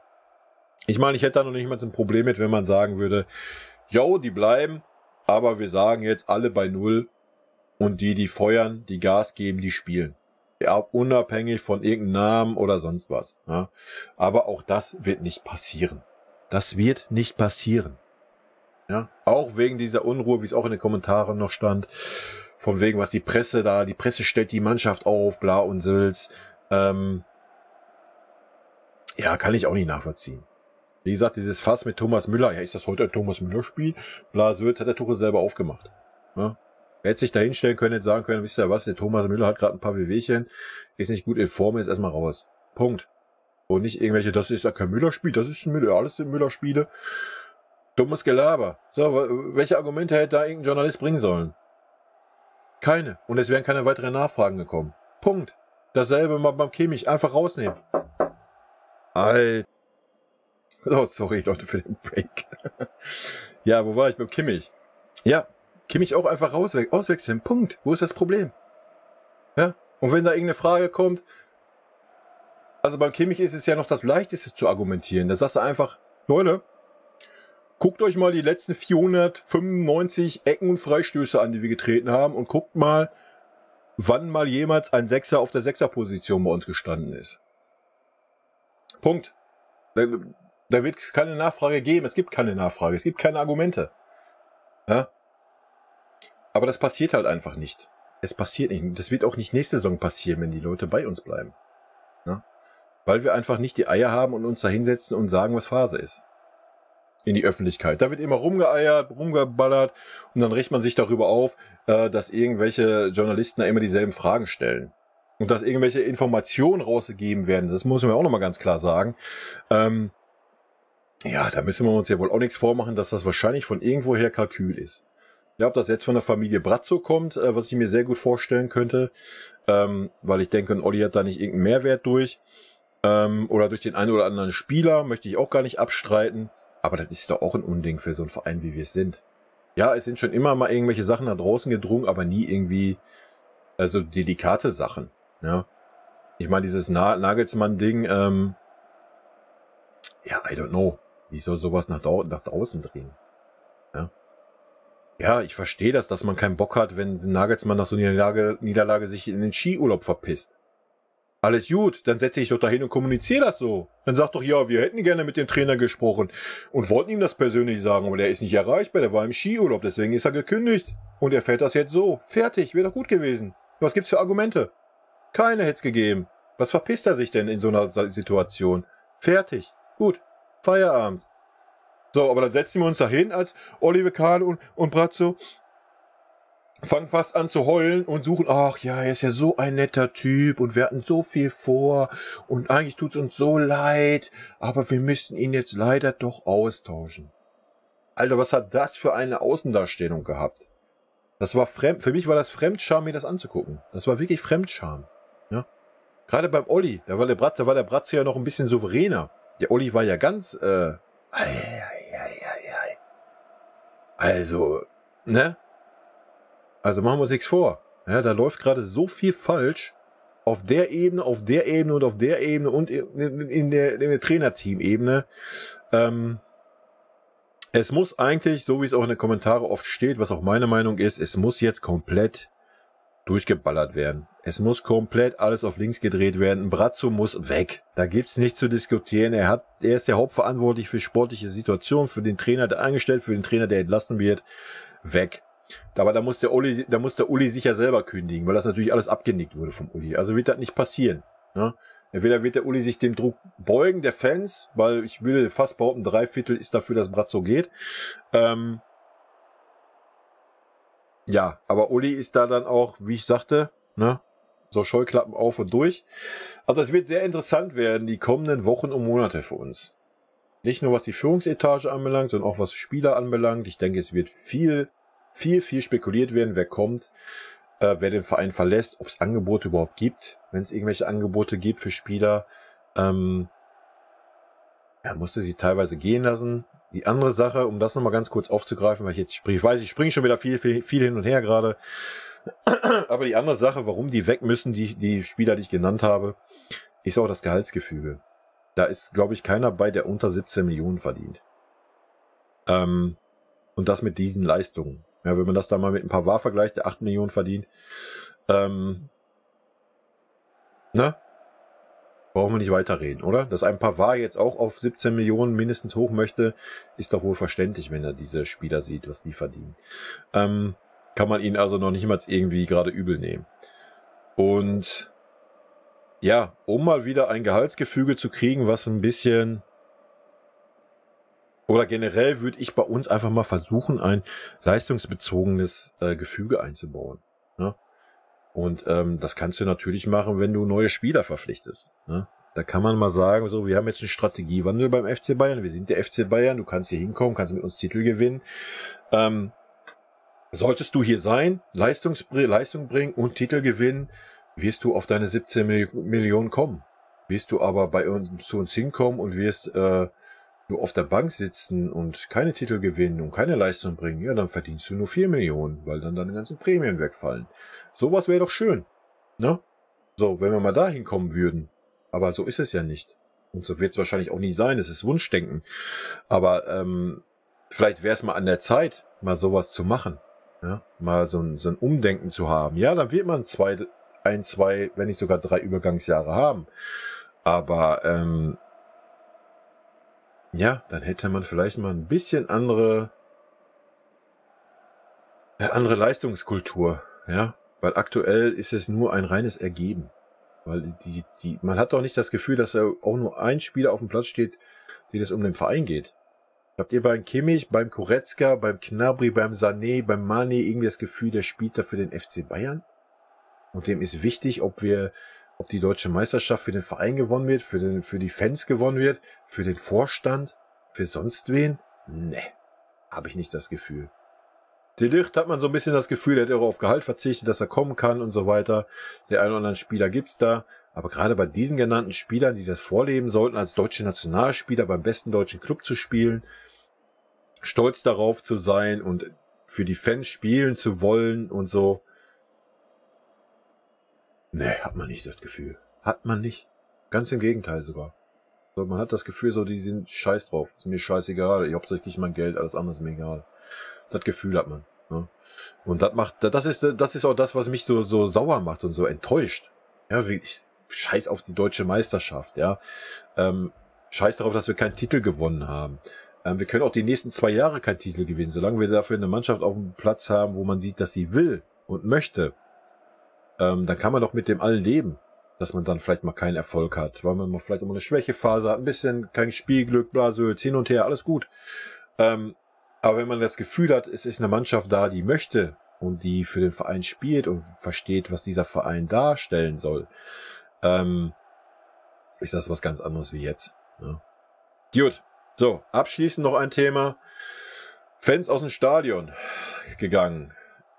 Ich meine, ich hätte da noch nicht mal ein Problem mit, wenn man sagen würde, yo, die bleiben, aber wir sagen jetzt alle bei 0 und die feuern, die Gas geben, die spielen. Ja, unabhängig von irgendeinem Namen oder sonst was. Ja. Aber auch das wird nicht passieren. Das wird nicht passieren. Ja. Auch wegen dieser Unruhe, wie es auch in den Kommentaren noch stand, von wegen, was die Presse stellt die Mannschaft auf, bla und Sülz. Ja, kann ich auch nicht nachvollziehen. Wie gesagt, dieses Fass mit Thomas Müller, ja, ist das heute ein Thomas Müller-Spiel? Bla, Sülz hat der Tuchel selber aufgemacht. Ja. Er hätte sich da hinstellen können, hätte sagen können, wisst ihr was, der Thomas Müller hat gerade ein paar Wehwehchen, ist nicht gut in Form, ist erstmal raus. Punkt. Und nicht irgendwelche, das ist ja kein Müller-Spiel, das ist ein Müller, alles sind Müller-Spiele. Dummes Gelaber. So, welche Argumente hätte da irgendein Journalist bringen sollen? Keine. Und es wären keine weiteren Nachfragen gekommen. Punkt. Dasselbe mal beim Kimmich. Einfach rausnehmen. Alter. Oh, sorry, Leute, für den Break. Ja, wo war ich beim Kimmich? Ja, Kimmich auch einfach auswechseln. Punkt. Wo ist das Problem? Ja. Und wenn da irgendeine Frage kommt, also beim Kimmich ist es ja noch das Leichteste zu argumentieren. Da sagst du einfach, Leute, guckt euch mal die letzten 495 Ecken und Freistöße an, die wir getreten haben und guckt mal, wann mal jemals ein Sechser auf der Sechserposition bei uns gestanden ist. Punkt. Da wird es keine Nachfrage geben. Es gibt keine Nachfrage. Es gibt keine Argumente. Ja? Aber das passiert halt einfach nicht. Es passiert nicht. Das wird auch nicht nächste Saison passieren, wenn die Leute bei uns bleiben. Ja? Weil wir einfach nicht die Eier haben und uns da hinsetzen und sagen, was Phase ist. In die Öffentlichkeit. Da wird immer rumgeeiert, rumgeballert und dann regt man sich darüber auf, dass irgendwelche Journalisten da immer dieselben Fragen stellen. Und dass irgendwelche Informationen rausgegeben werden. Das müssen wir auch nochmal ganz klar sagen. Ja, da müssen wir uns ja wohl auch nichts vormachen, dass das wahrscheinlich von irgendwoher Kalkül ist. Ja, ob das jetzt von der Familie Brazzo kommt, was ich mir sehr gut vorstellen könnte, weil ich denke, ein Olli hat da nicht irgendeinen Mehrwert durch. Oder durch den einen oder anderen Spieler, möchte ich auch gar nicht abstreiten. Aber das ist doch auch ein Unding für so einen Verein, wie wir es sind. Ja, es sind schon immer mal irgendwelche Sachen da draußen gedrungen, aber nie irgendwie also delikate Sachen. Ja, ich meine, dieses Nagelsmann-Ding, ja, I don't know. Wie soll sowas nach draußen drehen? Ja, ich verstehe das, dass man keinen Bock hat, wenn Nagelsmann nach so einer Niederlage sich in den Skiurlaub verpisst. Alles gut, dann setze ich doch dahin und kommuniziere das so. Dann sag doch, ja, wir hätten gerne mit dem Trainer gesprochen und wollten ihm das persönlich sagen, aber der ist nicht erreichbar, der war im Skiurlaub, deswegen ist er gekündigt. Und er fährt das jetzt so. Fertig, wäre doch gut gewesen. Was gibt's für Argumente? Keine hätte es gegeben. Was verpisst er sich denn in so einer Situation? Fertig, gut, Feierabend. So, aber dann setzen wir uns dahin als Oliver Kahn und Brazzo, fangen fast an zu heulen und suchen, ach ja, er ist ja so ein netter Typ und wir hatten so viel vor und eigentlich tut's uns so leid, aber wir müssen ihn jetzt leider doch austauschen. Alter, was hat das für eine Außendarstellung gehabt? Das war fremd, für mich war das Fremdscham, mir das anzugucken. Das war wirklich Fremdscham. Ja? Gerade beim Olli, da war der Brazzo ja noch ein bisschen souveräner. Der Olli war ja ganz, also, ne? Also machen wir uns nichts vor. Ja, da läuft gerade so viel falsch auf der Ebene und auf der Ebene und in der Trainerteam-Ebene. Es muss eigentlich, so wie es auch in den Kommentaren oft steht, was auch meine Meinung ist, es muss jetzt komplett durchgeballert werden. Es muss komplett alles auf links gedreht werden. Brazzo muss weg. Da gibt's nichts zu diskutieren. Er ist der Hauptverantwortlich für sportliche Situationen, für den Trainer, der eingestellt, für den Trainer, der entlassen wird. Weg. Aber da muss der Uli sich ja selber kündigen, weil das natürlich alles abgenickt wurde vom Uli. Also wird das nicht passieren. Ne? Entweder wird der Uli sich dem Druck beugen, der Fans, weil ich würde fast behaupten, 3/4 ist dafür, dass Brazzo geht. Ja, aber Uli ist da dann auch, wie ich sagte, ne, so Scheuklappen auf und durch. Also es wird sehr interessant werden, die kommenden Wochen und Monate für uns. Nicht nur was die Führungsetage anbelangt, sondern auch was Spieler anbelangt. Ich denke, es wird viel spekuliert werden, wer kommt, wer den Verein verlässt, ob es Angebote überhaupt gibt. Wenn es irgendwelche Angebote gibt für Spieler, er musste sie teilweise gehen lassen. Die andere Sache, um das nochmal ganz kurz aufzugreifen, weil ich jetzt sprich, ich springe schon wieder viel hin und her gerade. Aber die andere Sache, warum die weg müssen, die Spieler, die ich genannt habe, ist auch das Gehaltsgefüge. Da ist, glaube ich, keiner bei, der unter 17 Millionen verdient. Und das mit diesen Leistungen. Ja, wenn man das da mal mit ein paar vergleicht, der 8 Millionen verdient, ne? Brauchen wir nicht weiterreden, oder? Dass ein Pavard jetzt auch auf 17 Millionen mindestens hoch möchte, ist doch wohl verständlich, wenn er diese Spieler sieht, was die verdienen. Kann man ihn also noch nicht mal irgendwie gerade übel nehmen. Und ja, um mal wieder ein Gehaltsgefüge zu kriegen, was ein bisschen, oder generell würde ich bei uns einfach mal versuchen, ein leistungsbezogenes Gefüge einzubauen. Ne? Und das kannst du natürlich machen, wenn du neue Spieler verpflichtest. Ne? Da kann man mal sagen, so, wir haben jetzt einen Strategiewandel beim FC Bayern, wir sind der FC Bayern, du kannst hier hinkommen, kannst mit uns Titel gewinnen. Solltest du hier sein, Leistung bringen und Titel gewinnen, wirst du auf deine 17 Millionen kommen. Wirst du aber zu uns hinkommen und wirst nur auf der Bank sitzen und keine Titel gewinnen und keine Leistung bringen, ja, dann verdienst du nur 4 Millionen, weil dann deine ganzen Prämien wegfallen. Sowas wäre doch schön, ne? So, wenn wir mal dahin kommen würden. Aber so ist es ja nicht. Und so wird es wahrscheinlich auch nie sein, es ist Wunschdenken. Aber vielleicht wäre es mal an der Zeit, mal sowas zu machen. Ja, mal so ein Umdenken zu haben. Ja, dann wird man ein, zwei, wenn nicht sogar 3 Übergangsjahre haben. Aber ja, dann hätte man vielleicht mal ein bisschen andere Leistungskultur. Ja, weil aktuell ist es nur ein reines Ergeben. Weil man hat doch nicht das Gefühl, dass da auch nur ein Spieler auf dem Platz steht, den es um den Verein geht. Habt ihr beim Kimmich, beim Goretzka, beim Gnabry, beim Sané, beim Mané irgendwie das Gefühl, der spielt da für den FC Bayern? Und dem ist wichtig, ob die deutsche Meisterschaft für den Verein gewonnen wird, für die Fans gewonnen wird, für den Vorstand, für sonst wen? Nee, habe ich nicht das Gefühl. De Ligt hat man so ein bisschen das Gefühl, der hat auch auf Gehalt verzichtet, dass er kommen kann und so weiter. Der ein oder anderen Spieler gibt's da. Aber gerade bei diesen genannten Spielern, die das vorleben sollten, als deutsche Nationalspieler beim besten deutschen Club zu spielen, stolz darauf zu sein und für die Fans spielen zu wollen und so. Nee, hat man nicht das Gefühl. Hat man nicht. Ganz im Gegenteil sogar. So, man hat das Gefühl, so, die sind scheiß drauf. Ist mir scheißegal. Ich hauptsächlich mein Geld, alles andere ist mir egal. Das Gefühl hat man. Ne? Und das ist auch das, was mich so sauer macht und so enttäuscht. Ja, ich scheiß auf die deutsche Meisterschaft, ja. Scheiß darauf, dass wir keinen Titel gewonnen haben. Wir können auch die nächsten 2 Jahre keinen Titel gewinnen, solange wir dafür eine Mannschaft auf dem Platz haben, wo man sieht, dass sie will und möchte. Dann kann man doch mit dem allen leben, dass man dann vielleicht mal keinen Erfolg hat, weil man mal vielleicht immer eine Schwächephase hat, ein bisschen kein Spielglück, Blasöls, hin und her, alles gut. Aber wenn man das Gefühl hat, es ist eine Mannschaft da, die möchte und die für den Verein spielt und versteht, was dieser Verein darstellen soll, ist das was ganz anderes wie jetzt. Ne? Gut, so, abschließend noch ein Thema. Fans aus dem Stadion gegangen.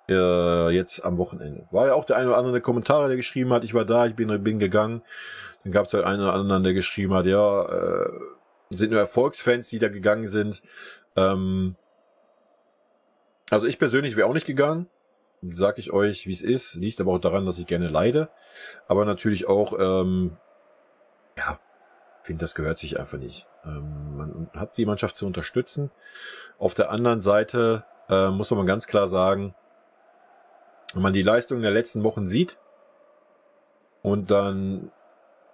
Jetzt am Wochenende. War ja auch der eine oder andere Kommentare, der geschrieben hat, ich war da, ich bin gegangen. Dann gab es ja einen oder anderen, der geschrieben hat, ja, sind nur Erfolgsfans, die da gegangen sind. Also ich persönlich wäre auch nicht gegangen. Sag ich euch, wie es ist. Liegt aber auch daran, dass ich gerne leide. Aber natürlich auch, ja, finde, das gehört sich einfach nicht. Man hat die Mannschaft zu unterstützen. Auf der anderen Seite muss man ganz klar sagen, wenn man die Leistung der letzten Wochen sieht und dann,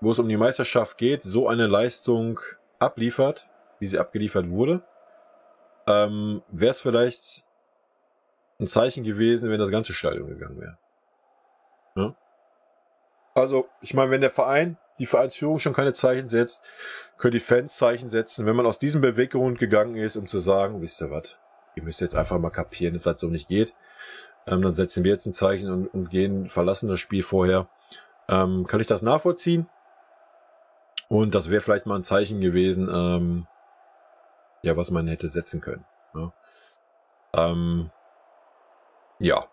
wo es um die Meisterschaft geht, so eine Leistung abliefert, wie sie abgeliefert wurde, wäre es vielleicht ein Zeichen gewesen, wenn das ganze Stadion gegangen wäre. Ja? Also, ich meine, wenn der Verein, die Vereinsführung schon keine Zeichen setzt, können die Fans Zeichen setzen. Wenn man aus diesem Beweggrund gegangen ist, um zu sagen, wisst ihr was, ihr müsst jetzt einfach mal kapieren, dass das so nicht geht, dann setzen wir jetzt ein Zeichen und verlassen das Spiel vorher. Kann ich das nachvollziehen? Und das wäre vielleicht mal ein Zeichen gewesen, ja, was man hätte setzen können. Ja? Ja,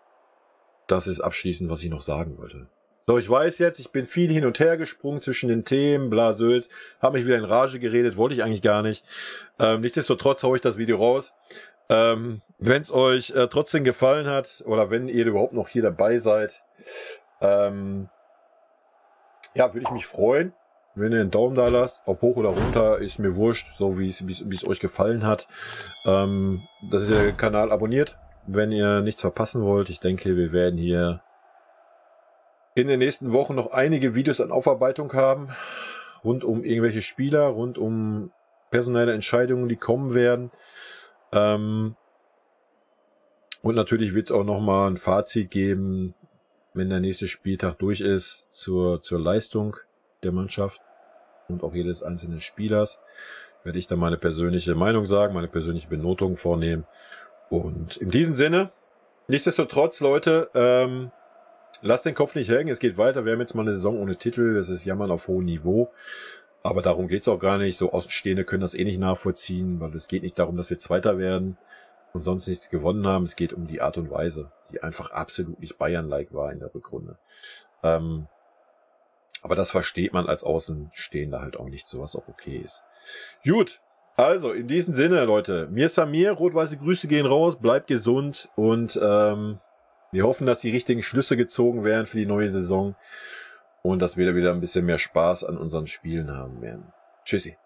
das ist abschließend, was ich noch sagen wollte. So, ich weiß jetzt, ich bin viel hin und her gesprungen zwischen den Themen, Blasöls, habe mich wieder in Rage geredet, wollte ich eigentlich gar nicht. Nichtsdestotrotz haue ich das Video raus. Wenn es euch trotzdem gefallen hat oder wenn ihr überhaupt noch hier dabei seid, ja, würde ich mich freuen, wenn ihr einen Daumen da lasst. Ob hoch oder runter, ist mir wurscht, so wie es euch gefallen hat. Das ist ja der Kanal abonniert, wenn ihr nichts verpassen wollt. Ich denke, wir werden hier in den nächsten Wochen noch einige Videos an Aufarbeitung haben, rund um irgendwelche Spieler, rund um personelle Entscheidungen, die kommen werden. Und natürlich wird es auch nochmal ein Fazit geben, wenn der nächste Spieltag durch ist, zur Leistung der Mannschaft und auch jedes einzelnen Spielers. Werde ich dann meine persönliche Meinung sagen, meine persönliche Benotung vornehmen. Und in diesem Sinne, nichtsdestotrotz, Leute, lasst den Kopf nicht hängen, es geht weiter. Wir haben jetzt mal eine Saison ohne Titel, das ist Jammern auf hohem Niveau. Aber darum geht's auch gar nicht. So Außenstehende können das eh nicht nachvollziehen, weil es geht nicht darum, dass wir Zweiter werden und sonst nichts gewonnen haben. Es geht um die Art und Weise, die einfach absolut nicht Bayern-like war in der Rückrunde. Aber das versteht man als Außenstehender halt auch nicht, so was auch okay ist. Gut, also in diesem Sinne, Leute, mir Samir, rot-weiße Grüße gehen raus, bleibt gesund und wir hoffen, dass die richtigen Schlüsse gezogen werden für die neue Saison und dass wir da wieder ein bisschen mehr Spaß an unseren Spielen haben werden. Tschüssi.